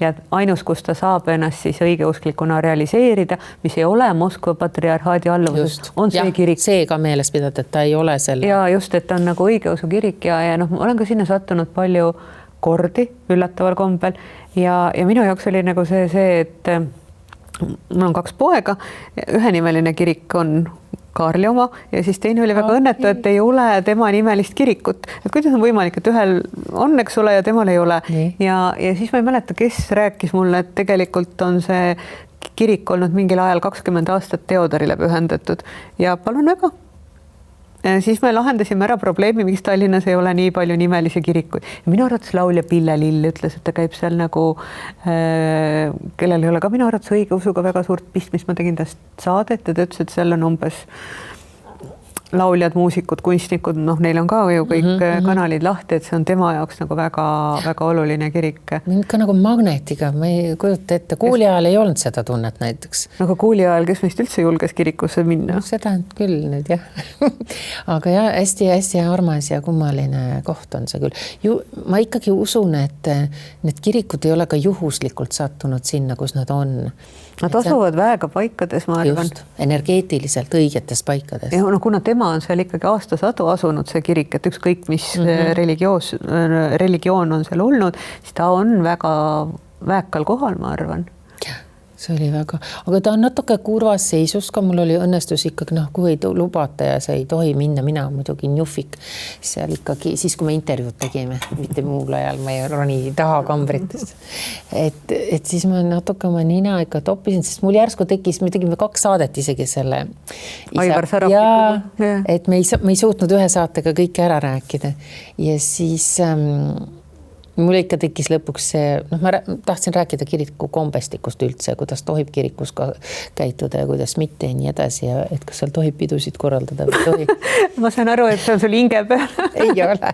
ja ainus, kus ta saab ennast siis õigeusklikuna realiseerida, mis ei ole Moskva patriarhaadi alluvuses, on see kirik. See ka meeles pidada, et ta ei ole selle. Ja just, et ta on nagu õigeusu kirik ja ma olen ka sinna sattunud palju kordi üllataval kombel ja minu jaoks oli nagu see, et mul on 2 poega, ühenimeline kirik on Kaarli oma ja siis teine oli väga õnnetu, et ei ole tema nimelist kirikut. Et kuidas on võimalik, et ühel on, eks ole, ja temal ei ole. Ja siis ma ei mäleta, kes rääkis mulle, et tegelikult on see kirik olnud mingil ajal 20 aastat Teodorile pühendatud ja palun väga. Siis me lahendasime ära probleemi, miks Tallinnas ei ole nii palju nimelisi kirikuid. Minu arvates laulja Pille Lill ütles, et ta käib seal nagu, kellel ei ole ka minu arvates õigeusuga väga suurt pistmist. Ma tegin tast saadet ja ta ütles, et seal on umbes lauljad, muusikud, kunstnikud, neil on ka ju kõik kanalid lahti, et see on tema jaoks nagu väga, väga oluline kirik. Mind ka nagu magnetiga, ma ei kujuta ette, kooli ajal ei olnud seda tunnet näiteks. Aga kooli ajal, kes meist üldse julges kirikusse minna? Seda küll nüüd, jah. Aga jah, hästi armas ja kummaline koht on see küll. Ma ikkagi usun, et need kirikud ei ole ka juhuslikult sattunud sinna, kus nad on. Nad asuvad väega paikades, ma arvan. Just, energeetiliselt õigetes paikades. Ja kuna tema on seal ikkagi aastasadu asunud see kirik, et ükskõik mis religioon on seal olnud, siis ta on väga väekal kohal, ma arvan. See oli väga, aga ta on natuke kurvas seisus ka, mul oli õnnestus ikkagi, kui ei lubata ja see ei tohi minna, mina muidugi njufik seal ikkagi, siis kui me intervjuud tegime, mitte muul ajal ma ei roni taha kambritest. Et siis ma natuke oma nina ikka toppisin, sest mul järsku tekkis, me tegime 2 saadet isegi selle. Aivar Sarapikuga. Et me ei suutnud ühe saatega kõike ära rääkida ja siis mul ikka tekkis lõpuks see, ma tahtsin rääkida kiriku kombestikust üldse, kuidas tohib kirikus käituda ja kuidas mitte ja nii edasi ja et kas seal tohib pidusid korraldada või tohib. Ma saan aru, et see on sul hinge peal. Ei ole.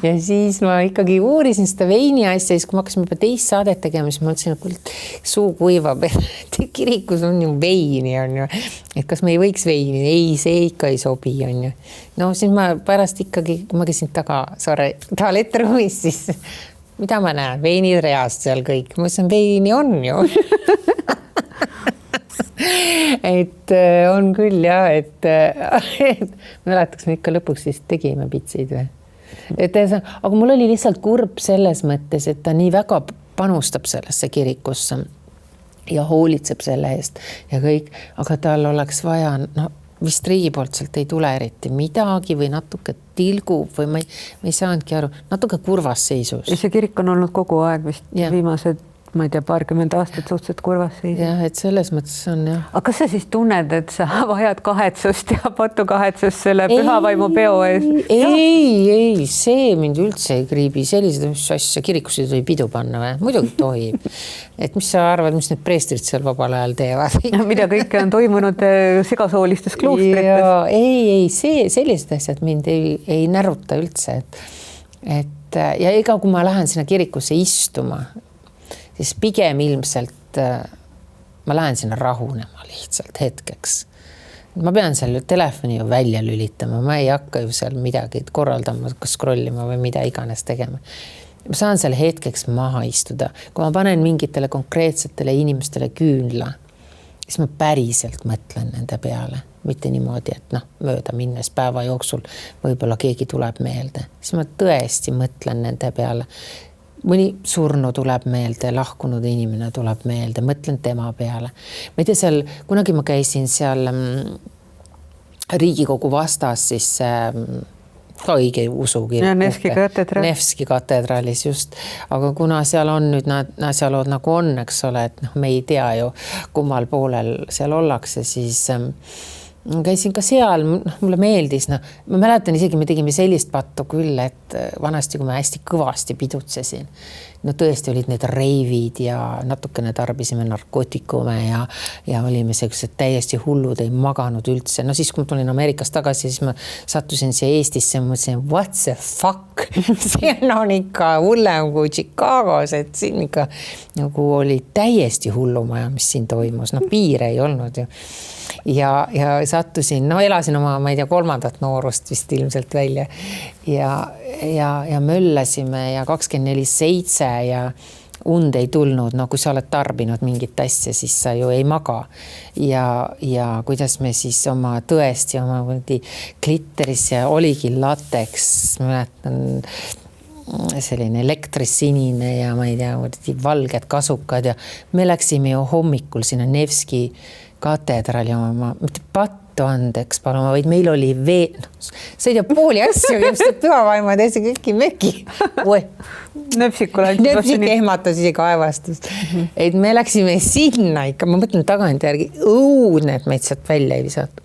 Ja siis ma ikkagi uurisin seda veini asja, siis kui ma hakkasin juba 2 saadet tegema, siis ma mõtlesin, et suu kuivab, et kirikus on ju veini, on ju. Et kas me ei võiks veini? Ei, see ikka ei sobi, on ju. No siis ma pärast ikkagi, kui ma käisin toalettruumis, siis mida ma näen? Veinid reast seal kõik. Ma mõtlesin, veini on ju. Et on küll jah, et mäletaks me ikka lõpuks siis tegime pitsid või. Aga mul oli lihtsalt kurb selles mõttes, et ta nii väga panustab sellesse kirikusse ja hoolitseb selle eest ja kõik, aga tal oleks vaja, vist riigi poolt sealt ei tule eriti midagi või natuke tilgub või ma ei saanudki aru, natuke kurvas seisus. See kirik on olnud kogu aeg vist viimased, ma ei tea, 20 aastat suhteliselt kurvas seisus. Jah, et selles mõttes on jah. Aga kas sa siis tunned, et sa vajad kahetsust ja patukahetsust selle pühavaimu peo ees? Ei, see mind üldse ei kriibi. Sellised asja kirikus ei tohi pidu panna või? Muidugi tohib. Et mis sa arvad, mis need preestrid seal vabal ajal teevad? Mida kõike on toimunud segasoolistes kloostrites? Ei, sellised asjad mind ei näruta üldse. Ja ega kui ma lähen sinna kirikusse istuma, siis pigem ilmselt ma lähen sinna rahunema lihtsalt hetkeks. Ma pean seal telefoni ju välja lülitama, ma ei hakka ju seal midagi korraldama, kas scrollima või mida iganes tegema. Ma saan seal hetkeks maha istuda, kui ma panen mingitele konkreetsetele inimestele küünla siis ma päriselt mõtlen nende peale, mitte niimoodi, et mööda minnes päeva jooksul võib-olla keegi tuleb meelde, siis ma tõesti mõtlen nende peale. Mõni surnu tuleb meelde, lahkunud inimene tuleb meelde, mõtlen tema peale. Ma ei tea, seal, kunagi ma käisin seal Riigikogu vastas, siis ka õige usukirk. Nevski katedraalis just. Aga kuna seal on nüüd asjalood nagu on, eks ole, et me ei tea ju, kummal poolel seal ollakse, siis käisin ka seal, mulle meeldis, ma mäletan isegi, me tegime sellist pattu küll, et vanasti, kui ma hästi kõvasti pidutsesin, tõesti olid need reivid ja natukene tarbisime narkootikume ja olime sellised täiesti hullud, ei maganud üldse. Siis, kui ma tulin Ameerikast tagasi, siis ma sattusin siia Eestisse ja mõtlesin, what the fuck? See on ikka hullem kui Chicagos, et siin ikka nagu oli täiesti hullumaja, mis siin toimus. Piire ei olnud ju. Ja sattusin, elasin oma, ma ei tea, 3. noorust vist ilmselt välja ja möllasime ja 24/7 ja und ei tulnud, kui sa oled tarbinud mingit asja, siis sa ju ei maga ja kuidas me siis oma tõesti oma klitteris ja oligi lateks, mäletan selline elektrisinine ja ma ei tea, valged kasukad ja me läksime ju hommikul sinna Nevski katedraali oma, mitte pattu andeks paluma, vaid meil oli sa ei tea pooli asju, just pühavaimad ja see kõiki möki. Nöpsik ehmatas isegi kaevastust. Et me läksime sinna ikka, ma mõtlen tagantjärgi, õudne, et meid sealt välja ei visatud.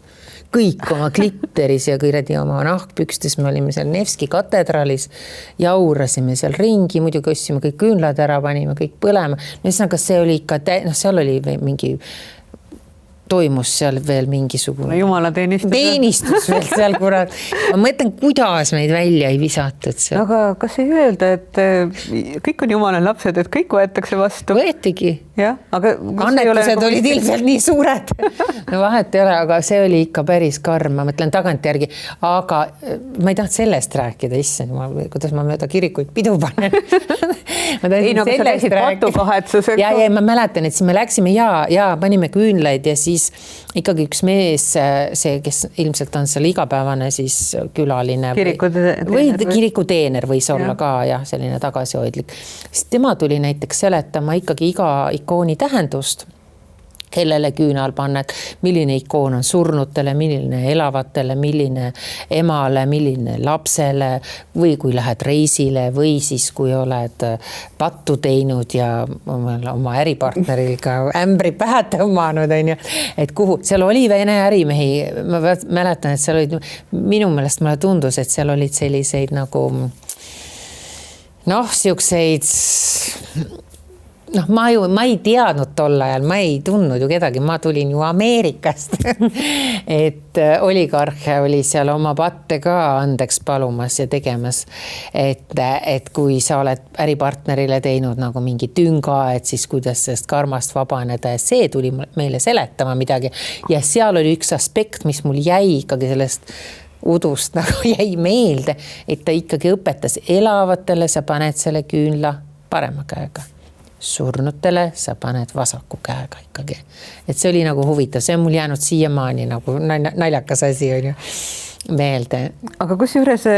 Kõik oma klitteris ja kõiradi oma nahkpükstes, me olime seal Nevski katedraalis, jaurasime seal ringi, muidugi ossime kõik küünlad ära, panime kõik põlema. See oli ikka, seal oli mingi toimus seal veel mingisugune teenistus veel seal, kurat. Ma mõtlen, kuidas meid välja ei visatud seal. Aga kas ei öelda, et kõik on jumala lapsed, et kõik võetakse vastu? Võetigi. Ja, aga annetused olid ilmselt nii suured. Vahet ei ole, aga see oli ikka päris karm, ma mõtlen tagantjärgi. Aga ma ei taht sellest rääkida, issand, kuidas ma mööda kirikuid pidu panen. Ei, no sa käisid patukahetsusega. Ja ma mäletan, et siis me läksime ja panime küünlaid ja siis ikkagi üks mees, see, kes ilmselt on seal igapäevane siis külaline või kirikuteener võis olla ka ja selline tagasihoidlik. Siis tema tuli näiteks seletama ikkagi iga ikooni tähendust, kellele küünal panna, et milline ikoon on surnutele, milline elavatele, milline emale, milline lapsele või kui lähed reisile või siis kui oled pattu teinud ja oma äripartneril ka ämbri pähe tõmmanud, et kuhu, seal oli vene ärimehi, ma mäletan, et seal olid, minu meelest mulle tundus, et seal olid selliseid nagu siukseid ma ei teadnud tol ajal, ma ei tundnud ju kedagi, ma tulin ju Ameerikast, et oligarhe oli seal oma patte ka andeks palumas ja tegemas, et kui sa oled äripartnerile teinud nagu mingi tünga, et siis kuidas sellest karmast vabaneda ja see tuli meile seletama midagi ja seal oli üks aspekt, mis mul jäi ikkagi sellest udust nagu jäi meelde, et ta ikkagi õpetas elavatele, sa paned selle küünla parema käega. Surnutele sa paned vasaku käega ikkagi. Et see oli nagu huvitav, see on mul jäänud siiamaani nagu naljakas asi on ju meelde. Aga kusjuures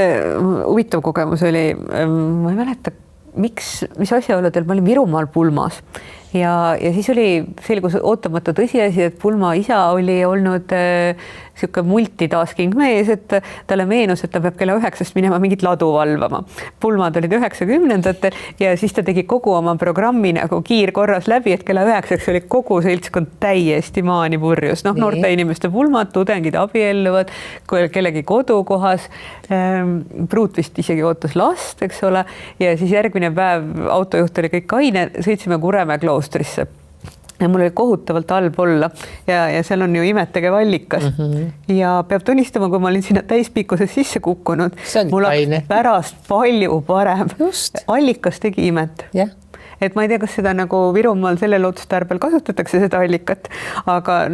huvitav kogemus oli, ma ei mäleta, mis asjaoludel ma olin Virumaal pulmas ja siis oli selgus ootamatu tõsiasi, et pulma isa oli olnud siuke multitasking mees, et talle meenus, et ta peab kella 9 minema mingit ladu valvama. Pulmad olid 90-ndatel ja siis ta tegi kogu oma programmi nagu kiirkorras läbi, et kella 9 oli kogu seltskond täiesti maani purjus. Noorte inimeste pulmad, tudengid abielluvad, kellegi kodukohas, pruut vist isegi ootas last, eks ole, ja siis järgmine päev autojuht oli kõik kaine, sõitsime Kuremäe kloostrisse. Ja mul oli kohutavalt halb olla ja seal on ju imetegev allikas ja peab tunnistama, kui ma olin sinna täispikkuses sisse kukkunud, mul on pärast palju parem. Allikas tegi imet. Et ma ei tea, kas seda nagu Virumaal sellel otstarbel kasutatakse seda allikat, aga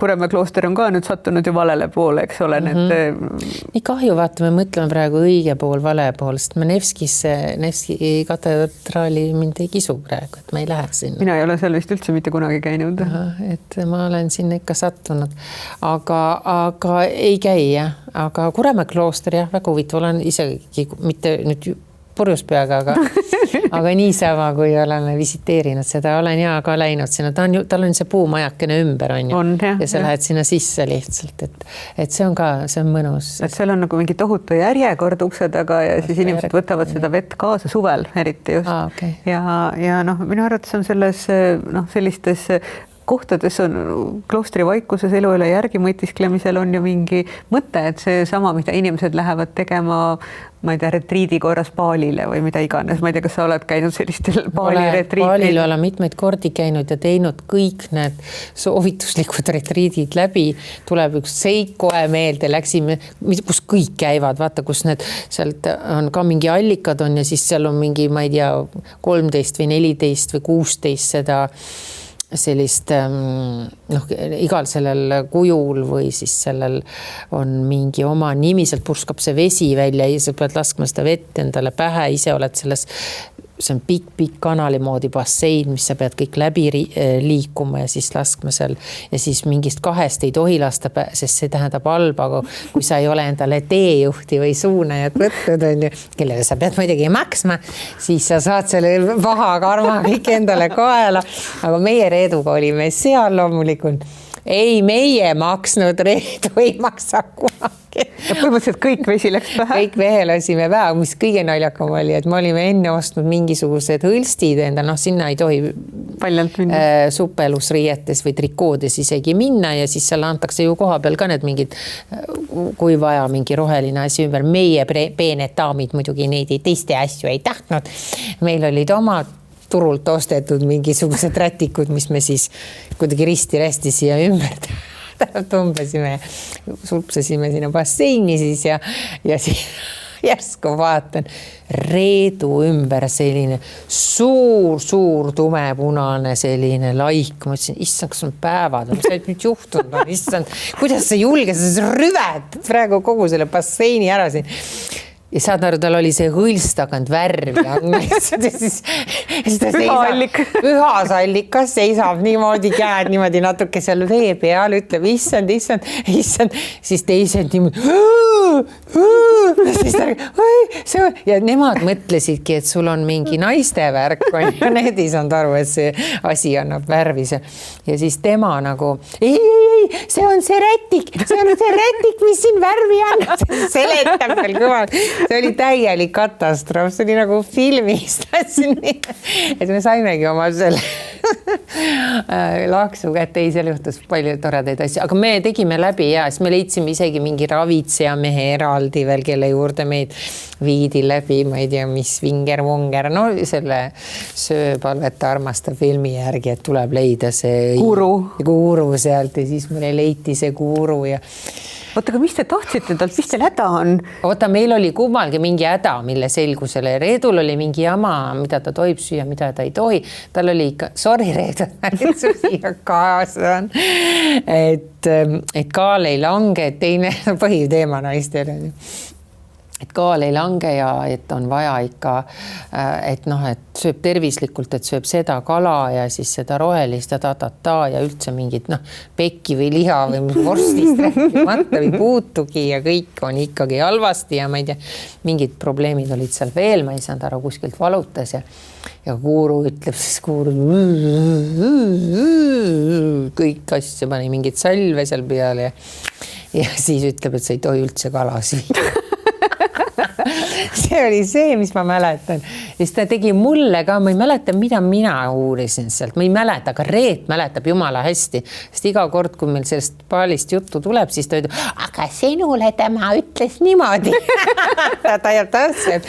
Kuremäe klooster on ka nüüd sattunud ju valele poole, eks ole, nii kahju, vaata, me mõtleme praegu õige pool, vale pool, sest ma Nevski katedraali mind ei kisu praegu, et ma ei lähe sinna. Mina ei ole seal vist üldse mitte kunagi käinud. Et ma olen sinna ikka sattunud, aga ei käi jah, aga Kuremäe klooster jah, väga huvitav, olen isegi mitte nüüd purjus peaga, aga niisama, kui olen visiteerinud seda, olen ja ka läinud sinna, tal on see puumajakene ümber on ju, ja sa lähed sinna sisse lihtsalt, et see on ka, see on mõnus. Et seal on nagu mingi tohutu järjekord ukse taga ja siis inimesed võtavad seda vett kaasa suvel eriti just. Okay. Ja noh, minu arvates on selles sellistes kohtades on kloostri vaikuses elu üle järgi mõtisklemisel on ju mingi mõte, et see sama, mida inimesed lähevad tegema, ma ei tea, retriidi korras baalile või mida iganes. Ma ei tea, kas sa oled käinud sellistel baalil olen mitmeid kordi käinud ja teinud kõik need soovituslikud retriidid läbi. Tuleb üks seik kohe meelde, läksime, kus kõik käivad, vaata, kus need sealt on ka mingi allikad on ja siis seal on mingi, ma ei tea, 13 või 14 või 16 seda sellist igal sellel kujul või siis sellel on mingi oma nimi, sealt purskab see vesi välja ja sa pead laskma seda vett endale pähe, ise oled selles, see on pikk kanali moodi bassein, mis sa pead kõik läbi liikuma ja siis laskma seal ja siis mingist 2 ei tohi lasta, sest see tähendab halba, kui sa ei ole endale teejuhti või suunajat võtnud, on ju, kellele sa pead muidugi maksma, siis sa saad selle paha karma kõik endale kaela, aga meie Reeduga olime seal loomulikult. Ei, meie maksnud, Reedu ei maksa kunagi. Ja põhimõtteliselt kõik vesi läks pähe? Kõik vehe lasime pähe, mis kõige naljakam oli, et me olime enne ostnud mingisugused hõlstid endal, sinna ei tohi paljalt minna. Supelusriietes või trikoodes isegi minna ja siis seal antakse ju koha peal ka need mingid, kui vaja mingi roheline asi ümber. Meie peened daamid muidugi neid teiste asju ei tahtnud. Meil olid omad turult ostetud mingisugused rätikud, mis me siis kuidagi risti-resti siia ümber tumbesime, sulpsesime sinna basseini siis ja siis järsku vaatan Reedu ümber selline suur tumepunane selline laik. Ma ütlesin, issand, kas on päevad, mis see nüüd juhtunud on, issand, kuidas sa julge, sa rüved praegu kogu selle basseini ära siin. Ja saad aru, tal oli see hõlst tagant värvi. Ühas allikas seisab niimoodi käed niimoodi natuke seal vee peal, ütleb issand, siis teised niimoodi ja nemad mõtlesidki, et sul on mingi naiste värk, need ei saanud aru, et see asi annab värvi ja siis tema nagu ei, see on see rätik, mis siin värvi annab, seletab veel kõval. See oli täielik katastroof, see oli nagu filmis, et me saimegi oma selle laksu kätte, seal juhtus palju toredaid asju, aga me tegime läbi ja siis me leidsime isegi mingi ravitseja mehe eraldi veel, kelle juurde meid viidi läbi, ma ei tea, mis vinger-vonger, no selle sööpalvete armasta filmi järgi, et tuleb leida see kuuru sealt ja siis meile leiti see kuuru ja Oota, aga mis te tahtsite talt, mis teil häda on? Oota, meil oli kummalgi mingi häda, mille selgusele. Reedul oli mingi jama, mida ta tohib süüa, mida ta ei tohi. Tal oli ikka, sorry Reedu, siia kaasa on. Et kaal ei lange, teine põhiteema naistel on. Et kaal ei lange ja et on vaja ikka, et sööb tervislikult, et sööb seda kala ja siis seda rohelist ja üldse mingit pekki või liha või vorstist rääkimata või puutugi ja kõik on ikkagi halvasti ja ma ei tea, mingid probleemid olid seal veel, ma ei saanud aru, kuskilt valutas ja kuuru ütleb siis kõik asju pani mingid salve seal peale ja siis ütleb, et sa ei tohi üldse kala süüa. See oli see, mis ma mäletan. Siis ta tegi mulle ka, ma ei mäleta, mida mina uurisin sealt. Ma ei mäleta, aga Reet mäletab jumala hästi. Sest iga kord, kui meil sellest paalist juttu tuleb, siis ta ütleb, aga sinule tema ütles niimoodi. ta jääb tahtse.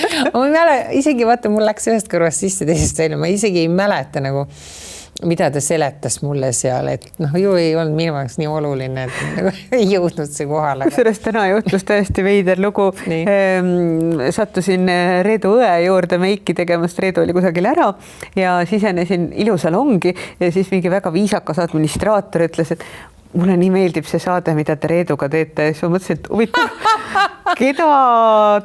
Isegi vaata, mul läks ühest kõrvast sisse teisest välja. Ma isegi ei mäleta nagu mida ta seletas mulle seal, et ju ei olnud minu jaoks nii oluline, et ei jõudnud see kohale. Sellest täna juhtus täiesti veider lugu. Sattusin Reedu õe juurde meiki tegemast, Reedu oli kusagil ära ja sisenesin ilusa longi ja siis mingi väga viisakas administraator ütles, et mulle nii meeldib see saade, mida te Reeduga teete, siis ma mõtlesin, et huvitav, keda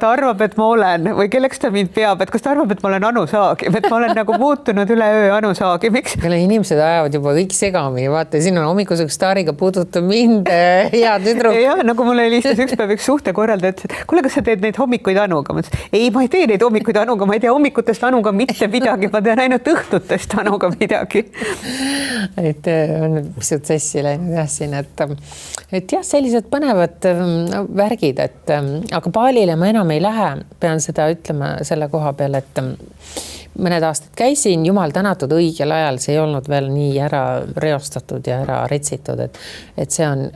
ta arvab, et ma olen või kelleks ta mind peab, et kas ta arvab, et ma olen Anu Saagim, et ma olen nagu muutunud üleöö Anu Saagimiks. Inimesed ajavad juba kõik segamini, vaata, siin on hommikuseks staariga puudutab mind, hea tüdruk. Ja nagu mulle helistas üks päev üks suhtekorraldaja, ütles, et kuule, kas sa teed neid hommikuid Anuga? Ma ütlesin, ei, ma ei tee neid hommikuid Anuga, ma ei tea hommikutest Anuga mitte midagi, ma tean ainult õhtutest Anuga midagi. Et on pisut sassi läinud jah siin, et jah, sellised põnevad värgid, et aga baalile ma enam ei lähe, pean seda ütlema selle koha peal, et mõned aastad käisin, jumal tänatud õigel ajal, see ei olnud veel nii ära reostatud ja ära retsitud, et see on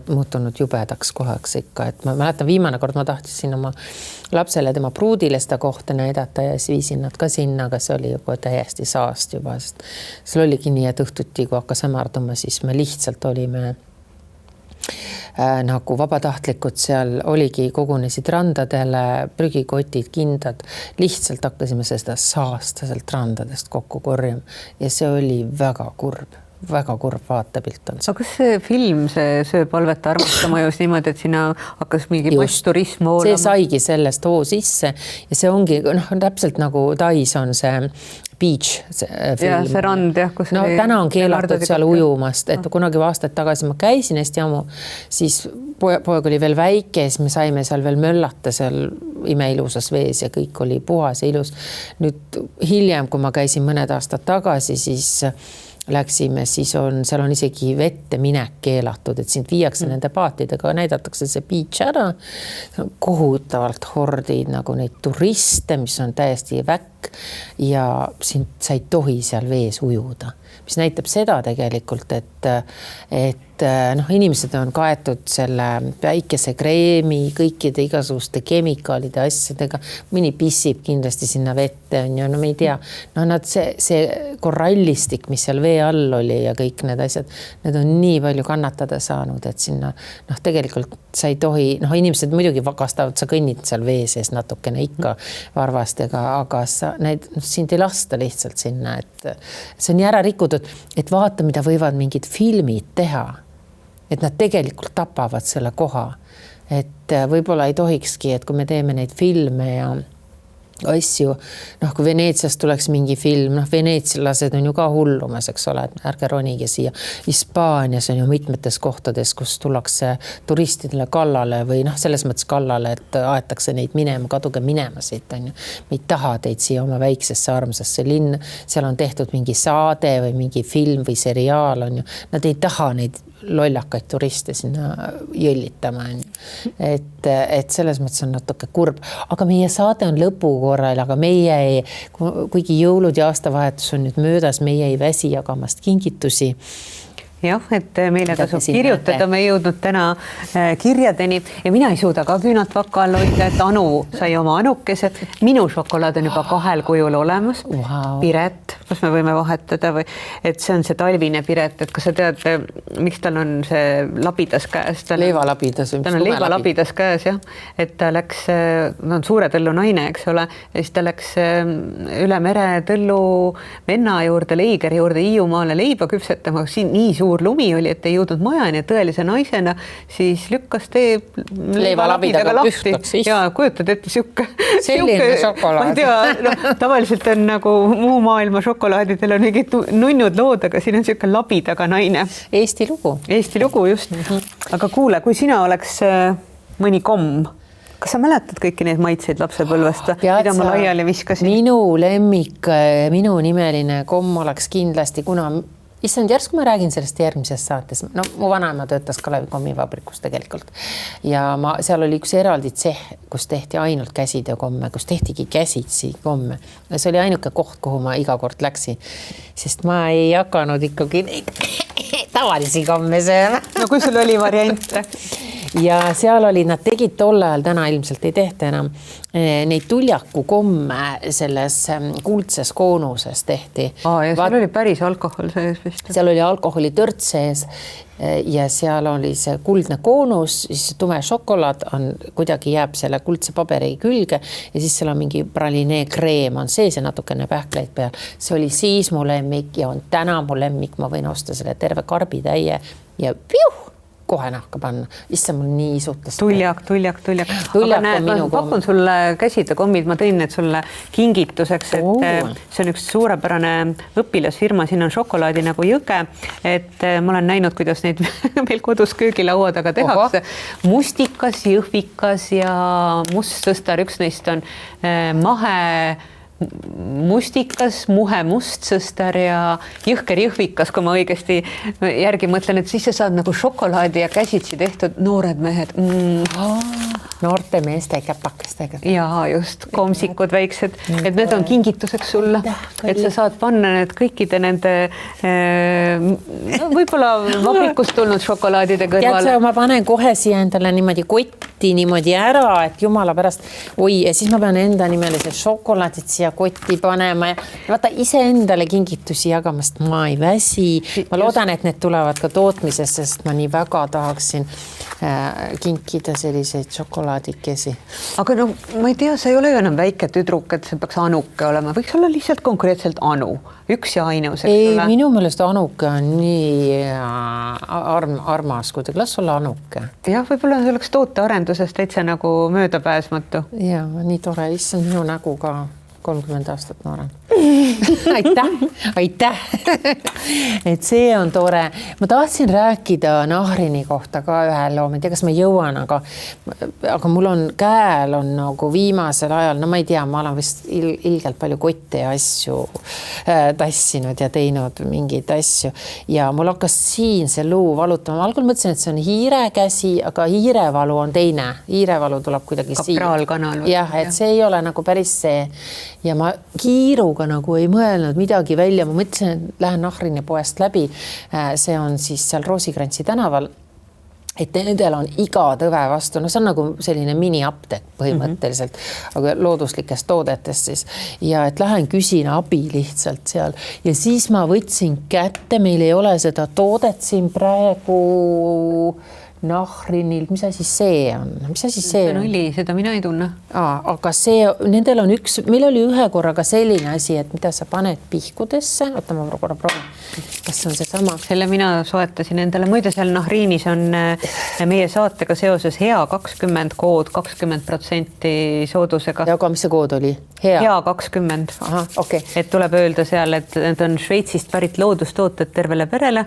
muutunud jubedaks kohaks ikka, et ma mäletan viimane kord ma tahtsin oma lapsele tema pruudile seda kohta näidata ja siis viisin nad ka sinna, aga see oli juba täiesti saast juba, sest seal oligi nii, et õhtuti, kui hakkas hämarduma, siis me lihtsalt olime nagu vabatahtlikud, seal oligi, kogunesid randadele, prügikotid, kindad, lihtsalt hakkasime seda saasta sealt randadest kokku korjama ja see oli väga kurb vaatepilt on see. Aga kas see film, see sööb palvet armastama just niimoodi, et sinna hakkas mingi massturism olema? See saigi sellest hoo sisse ja see ongi täpselt nagu Tais on see Beach film. Ja see rand, jah, kus no täna on keelatud seal ujumast, et kunagi aastaid tagasi ma käisin hästi ammu, siis poeg oli veel väike, siis me saime seal veel möllata seal imeilusas vees ja kõik oli puhas ja ilus. Nüüd hiljem, kui ma käisin mõned aastad tagasi, siis läksime, siis seal on isegi vette minek keelatud, et sind viiakse nende paatidega, näidatakse see beach ära, kohutavalt hordid nagu neid turiste, mis on täiesti väkk ja sa ei tohi seal vees ujuda, mis näitab seda tegelikult, et inimesed on kaetud selle päikesekreemi, kõikide igasuguste kemikaalide asjadega, mõni pissib kindlasti sinna vette, no me ei tea, see korallistik, mis seal vee all oli ja kõik need asjad, need on nii palju kannatada saanud, et sinna tegelikult sa ei tohi, inimesed muidugi vakastavad, sa kõnnid seal vee sees natukene ikka varvastega, aga sind ei lasta lihtsalt sinna, et see on nii ära rikutud, et vaata, mida võivad mingid filmid teha, et nad tegelikult tapavad selle koha, et võib-olla ei tohikski, et kui me teeme neid filme ja asju, kui Veneetsiast tuleks mingi film, veneetsilased on ju ka hullumas, eks ole, et ärge ronige siia. Hispaanias on ju mitmetes kohtades, kus tullakse turistidele kallale või selles mõttes kallale, et aetakse neid minema, kaduge minema siit, on ju. Me ei taha teid siia oma väiksesse armsasse linn, seal on tehtud mingi saade või mingi film või seriaal, on ju. Nad ei taha neid lollakaid turiste sinna jõllitama. Et selles mõttes on natuke kurb. Aga meie saade on lõpukorral, aga meie ei, kuigi jõulud ja aastavahetus on nüüd möödas, meie ei väsi jagamast kingitusi. Jah, et meile tasub kirjutada, me ei jõudnud täna kirjadeni ja mina ei suuda ka küünalt vaka all hoida, et Anu sai oma anukese. Minu šokolaad on juba 2 kujul olemas. Wow. Piret, kas me võime vahetada või, et see on see talvine Piret, et kas sa tead, miks tal on see labidas käes? Leivalabidas. Tal on leivalabidas käes, jah. Et ta läks, on suure tõllu naine, eks ole, ja siis ta läks üle mere tõllu venna juurde, Leigeri juurde Hiiumaale leiba küpsetama, siin nii suur lumi oli, et ei jõudnud majani ja tõelise naisena, siis lükkas tee leivalabidaga lahti. Ja kujutad ette selline šokolaad. Ma ei tea, tavaliselt on nagu muu maailma šokolaadidel on mingid nunnud lood, aga siin on selline labidaga naine. Eesti lugu, just. Aga kuule, kui sina oleks mõni komm, kas sa mäletad kõiki neid maitseid lapsepõlvest, mida ma laiali viskasin? Minu lemmik, minu nimeline komm oleks kindlasti, kuna issand, järsku ma räägin sellest järgmises saates. No, mu vanaema töötas Kalevi kommivabrikus tegelikult. Ja seal oli üks eraldi tseh, kus tehti ainult käsitöökomme, kus tehtigi käsitsi komme. Ja see oli ainuke koht, kuhu ma iga kord läksin, sest ma ei hakanud ikkagi neid tavalisi komme sööma. No kui sul oli variante? Ja seal oli, nad tegid tol ajal, täna ilmselt ei tehta enam, neid tuljaku komme selles kuldses koonuses tehti. Ja seal oli päris alkohol sees vist. Seal oli alkoholi tört sees ja seal oli see kuldne koonus, siis tume šokolaad on, kuidagi jääb selle kuldse paberi külge ja siis seal on mingi pralinee kreem on sees ja natukene pähkleid peal. See oli siis mu lemmik ja on täna mu lemmik, ma võin osta selle terve karbitäie ja piuh, kohe nahka panna. Issa mul nii suhtes. Tuljak. Aga näed, ma pakun sulle käsitekommid, ma tõin need sulle kingituseks, et see on üks suurepärane õpilasfirma, siin on šokolaadi nagu jõge, et ma olen näinud, kuidas neid meil kodus köögilaua taga tehakse. Mustikas, jõhvikas ja mustsõstar, üks neist on mahe mustikas, muhe mustsõstar ja jõhker jõhvikas, kui ma õigesti järgi mõtlen, et siis sa saad nagu šokolaadi ja käsitsi tehtud noored mehed. Noorte meeste käpakestega. Ja just, komsikud väiksed, et need on kingituseks sulle, et sa saad panna need kõikide nende võib-olla vabrikust tulnud šokolaadide kõrvale. Ma panen kohe siia endale niimoodi kotti niimoodi ära, et jumala pärast, ja siis ma pean enda nimelise šokolaadid siia kotti panema ja vaata ise endale kingitusi jagamast, ma ei väsi. Ma loodan, et need tulevad ka tootmisest, sest ma nii väga tahaksin kinkida selliseid šokolaadikesi. Aga no ma ei tea, sa ei ole ju enam väike tüdruk, et see peaks Anuke olema. Võiks olla lihtsalt konkreetselt Anu. Üks ja ainus. Ei, minu meelest Anuke on nii armas, kui las olla Anuke. Jah, võib-olla see oleks tootearendusest täitsa nagu möödapääsmatu. Ja, nii tore. Issand minu nägu ka 30 aastat noorem. Aitäh. Et see on tore. Ma tahtsin rääkida Nahrini kohta ka ühel loo, ma ei tea, kas ma jõuan, aga mul on käel on nagu viimasel ajal, no ma ei tea, ma olen vist ilgelt palju kotte ja asju tassinud ja teinud mingeid asju ja mul hakkas siin see luu valutama. Algul mõtlesin, et see on hiirekäsi, aga hiirevalu on teine. Hiirevalu tuleb kuidagi kapraalkanal. Jah, et see ei ole nagu päris see ja ma kiiruga nagu ei mõelnud midagi välja. Ma mõtlesin, et lähen Nahrini poest läbi. See on siis seal Roosikrantsi tänaval, et nendel on iga tõve vastu. No see on nagu selline mini-apteek põhimõtteliselt, aga looduslikest toodetest siis. Ja et lähen küsin abi lihtsalt seal. Ja siis ma võtsin kätte, meil ei ole seda toodet siin praegu Nahrinil, mis asi see on? Mis asi see on? Õli, seda mina ei tunne. Aga see, nendel on üks, meil oli ühe korraga selline asi, et mida sa paned pihkudesse, oota ma korra proovin, kas on see sama? Selle mina soetasin endale, muide seal Nahrinis on meie saatega seoses hea 20 kood 20% soodusega. Ja aga mis see kood oli? Hea 20. Aha, okay. Et tuleb öelda seal, et need on Šveitsist pärit loodustooted tervele perele.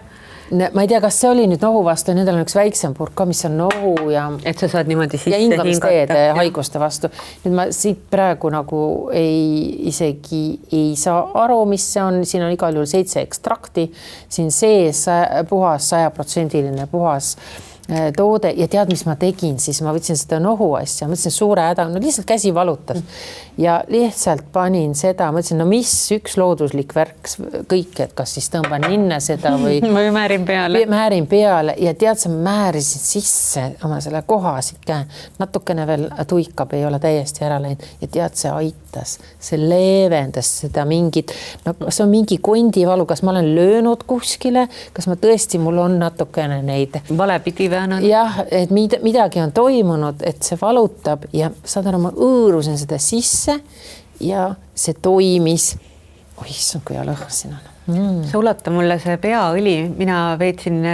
Ma ei tea, kas see oli nüüd nohu vastu, nendel on üks väiksem purk ka, mis on nohu ja et sa saad niimoodi sisse ja hingamisteede haiguste vastu. Nüüd ma siit praegu nagu isegi ei saa aru, mis see on. Siin on igal juhul 7 ekstrakti. Siin sees puhas 100% puhas toode ja tead, mis ma tegin, siis ma võtsin seda nohu asja, mõtlesin suure häda, no lihtsalt käsi valutas ja lihtsalt panin seda, mõtlesin, no mis üks looduslik värk kõik, et kas siis tõmban ninne seda või määrin peale ja tead, sa määrisid sisse oma selle kohasid käe, natukene veel tuikab, ei ole täiesti ära läinud ja tead, see aitas, see leevendas seda mingit, no see on mingi kondivalu, kas ma olen löönud kuskile, kas ma tõesti, mul on natukene neid valepidi jah, et midagi on toimunud, et see valutab ja saad aru, ma õõrusin seda sisse ja see toimis. Oi, issand, kui lõhn siin on. Sa ulata mulle see peaõli, mina veetsin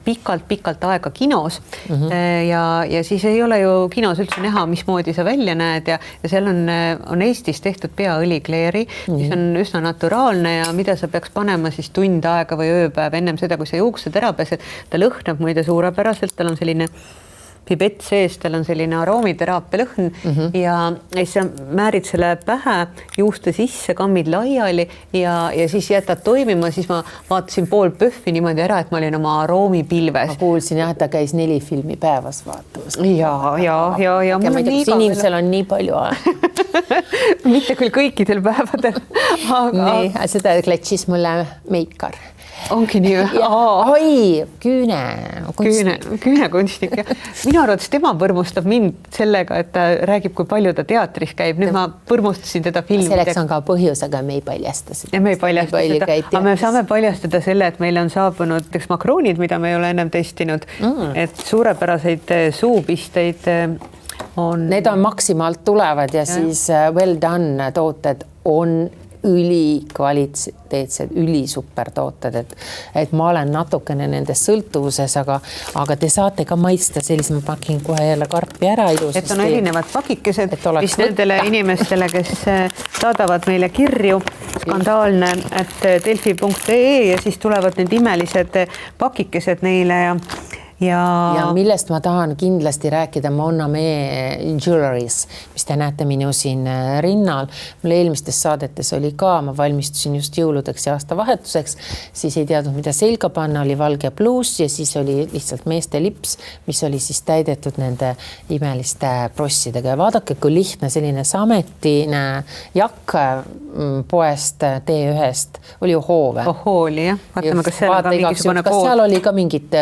pikalt aega kinos ja siis ei ole ju kinos üldse näha, mismoodi sa välja näed ja seal on Eestis tehtud peaõli kleeri, mis on üsna naturaalne ja mida sa peaks panema siis tund aega või ööpäev ennem seda, kui sa juuksed ära pesed. Ta lõhnab muide suurepäraselt, tal on selline pibett sees, tal on selline aroomiteraape lõhn ja siis sa määrid selle pähe, juuste sisse, kammid laiali ja siis jätad toimima, siis ma vaatasin pool pöhvi niimoodi ära, et ma olin oma aroomipilves. Ma kuulsin jah, et ta käis 4 filmi päevas vaatamas. Ja inimesel on nii palju aega. Mitte küll kõikidel päevadel. Nii, seda kletšis mulle Meikar. Ongi nii või? Oi, küünekunstnik. Minu arvates tema põrmustab mind sellega, et ta räägib, kui palju ta teatris käib. Nüüd ma põrmustasin teda filmi. Selleks on ka põhjus, aga me ei paljasta seda. Ja me ei paljasta seda. Aga me saame paljastada selle, et meil on saabunud makroonid, mida me ei ole ennem testinud. Et suurepäraseid suupisteid on... Need on maksimalt tulevad ja siis Well Done tooted on ülikvaliteetsed, ülisupertooted, et ma olen natukene nendes sõltuvuses, aga te saate ka maitsta sellise, ma pakin kohe jälle karpi ära ilusasti. Et on erinevad pakikesed, mis võtta. nendele inimestele, kes saadavad meile kirju skandaalne@delfi.ee ja siis tulevad need imelised pakikesed neile ja millest ma tahan kindlasti rääkida, Monna Mee Jewelries, mis te näete minu siin rinnal. Mul eelmistes saadetes oli ka, ma valmistusin just jõuludeks ja aastavahetuseks, siis ei teadnud, mida selga panna, oli valge pluus ja siis oli lihtsalt meeste lips, mis oli siis täidetud nende imeliste prossidega. Ja vaadake, kui lihtne selline sametine jakk poest T1-st, oli ju hoove. Oli, jah. Vaatame, kas seal on ka mingisugune kood. Kas seal oli ka mingit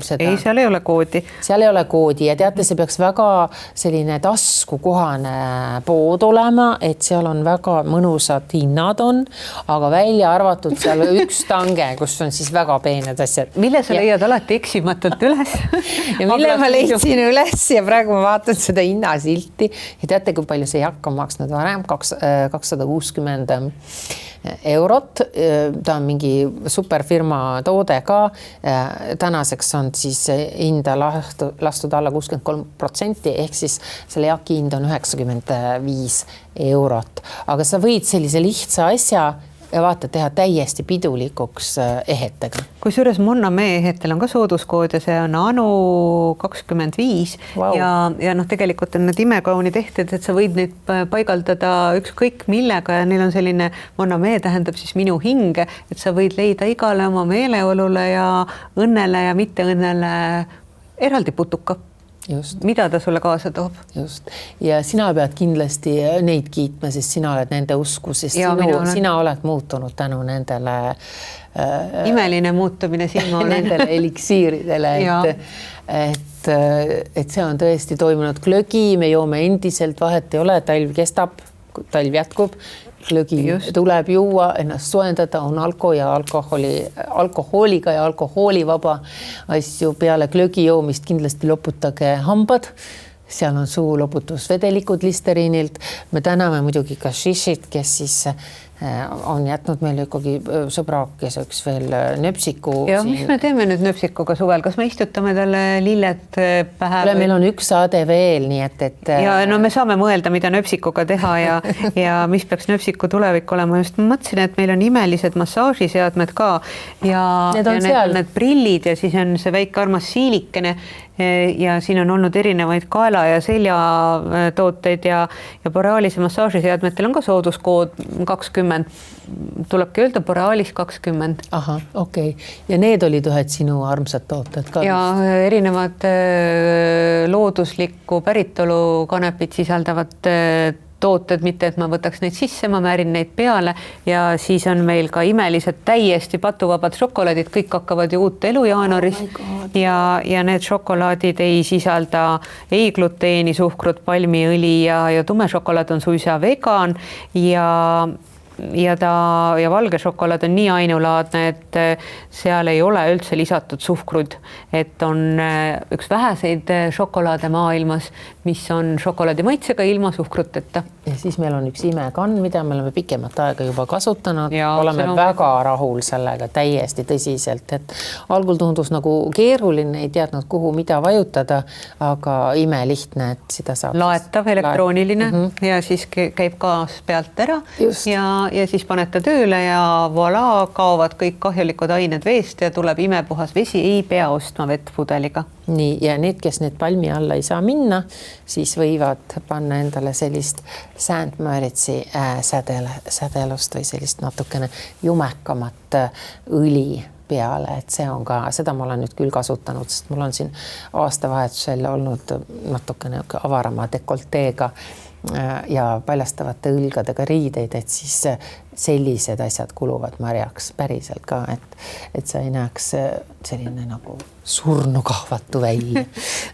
seda? Ei, seal ei ole koodi. Seal ei ole koodi ja teate, see peaks väga selline taskukohane pood olema, et seal on väga mõnusad hinnad on, aga välja arvatud seal üks tange, kus on siis väga peened asjad. Mille sa leiad alati eksimatult üles? Ja mille ma leidsin üles ja praegu ma vaatan seda hinnasilti ja teate, kui palju see jakk on maksnud varem? 260 eurot. Ta on mingi superfirma toode ka. Tänaseks on siis hinda lastud alla 63%, ehk siis selle jaki hind on 95 eurot. Aga sa võid sellise lihtsa asja ja vaata, teha täiesti pidulikuks ehetega. Kusjuures Monna Mee ehetel on ka sooduskood ja see on Anu 25 wow. ja noh, tegelikult on need imekauni tehtud, et sa võid neid paigaldada ükskõik millega ja neil on selline, Monna Mee tähendab siis minu hinge, et sa võid leida igale oma meeleolule ja õnnele ja mitte õnnele eraldi putuka. Just. Mida ta sulle kaasa toob? Just. Ja sina pead kindlasti neid kiitma, sest sina oled nende usku, sest sina oled muutunud tänu nendele imeline muutumine siin ma olen. Nendele eliksiiridele, et see on tõesti toimunud. Glögi me joome endiselt, vahet ei ole, talv kestab, talv jätkub, glögi tuleb juua, ennast soojendada, on alkoholiga ja alkoholivaba asju. Peale glögi joomist kindlasti loputage hambad, seal on suu loputusvedelikud listeriinilt. Me täname muidugi ka Shishit, kes siis on jätnud meil ikkagi sõbrakeseks veel nöpsiku. Ja mis me teeme nüüd nöpsikuga suvel? Kas me istutame talle lilled pähe? Meil on üks saade veel, nii et... Ja no me saame mõelda, mida nöpsikuga teha ja mis peaks nöpsiku tulevik olema. Just mõtlesin, et meil on imelised massaažiseadmed ka ja need prillid ja siis on see väike armas siilikene ja siin on olnud erinevaid kaela ja selja tooteid ja Borealise massaažiseadmetel on ka sooduskood 20. Tulebki öelda Borealis 20. Aha, okei. Ja need olid ühed sinu armsad tooted ka? Ja erinevad looduslikku päritolu kanepit sisaldavad tooted, mitte et ma võtaks neid sisse, ma määrin neid peale ja siis on meil ka imelised täiesti patuvabad šokolaadid, kõik hakkavad ju uut elu jaanuaris ja need šokolaadid ei sisalda ei gluteeni, suhkrut, palmiõli ja tume šokolaad on suisa vegan ja valge šokolaad on nii ainulaadne, et seal ei ole üldse lisatud suhkrud, et on üks väheseid šokolaade maailmas, mis on šokolaadi maitsega ilma suhkruteta. Ja siis meil on üks imekann, mida me oleme pikemat aega juba kasutanud. Oleme väga rahul sellega täiesti tõsiselt, et algul tundus nagu keeruline, ei teadnud kuhu mida vajutada, aga imelihtne, et seda saab. Laetav, elektrooniline ja siis käib gaas pealt ära ja siis panete tööle ja voilà, kaovad kõik kahjulikud ained veest ja tuleb imepuhas vesi, ei pea ostma vettpudeliga. Nii, ja need, kes need palmi alla ei saa minna, siis võivad panna endale sellist St. Moritzi sädelust või sellist natukene jumekamat õli peale, et see on ka, seda ma olen nüüd küll kasutanud, sest mul on siin aastavahetusel olnud natukene avarama dekolteega ja paljastavate õlgadega riideid, et siis sellised asjad kuluvad marjaks päriselt ka, et sa ei näeks selline nagu surnukahvatu välja.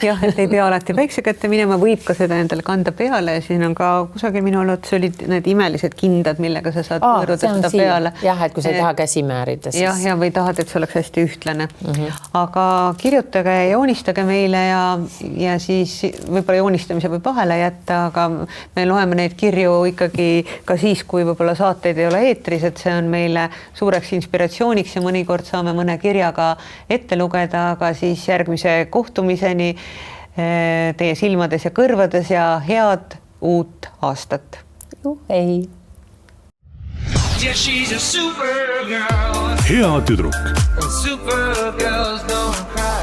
jah, et ei pea alati päikse kätte minema, võib ka seda endale kanda peale ja siin on ka kusagil minu arvates olid need imelised kindad, millega sa saad pööruda seda peale. jah, et kui sa ei taha käsi määrida, siis. jah, ja või tahad, et see oleks hästi ühtlane. Aga kirjutage ja joonistage meile ja siis võib-olla joonistamise võib vahele jätta, aga me loeme neid kirju ikkagi ka siis, kui võib-olla saateid ei ole eetris, et see on meile suureks inspiratsiooniks ja mõnikord saame mõne kirjaga ette lugeda, aga siis järgmise kohtumiseni teie silmades ja kõrvades ja head uut aastat. Ei. Yeah, she's a supergirl. hea tüdruk. Supergirls don't cry.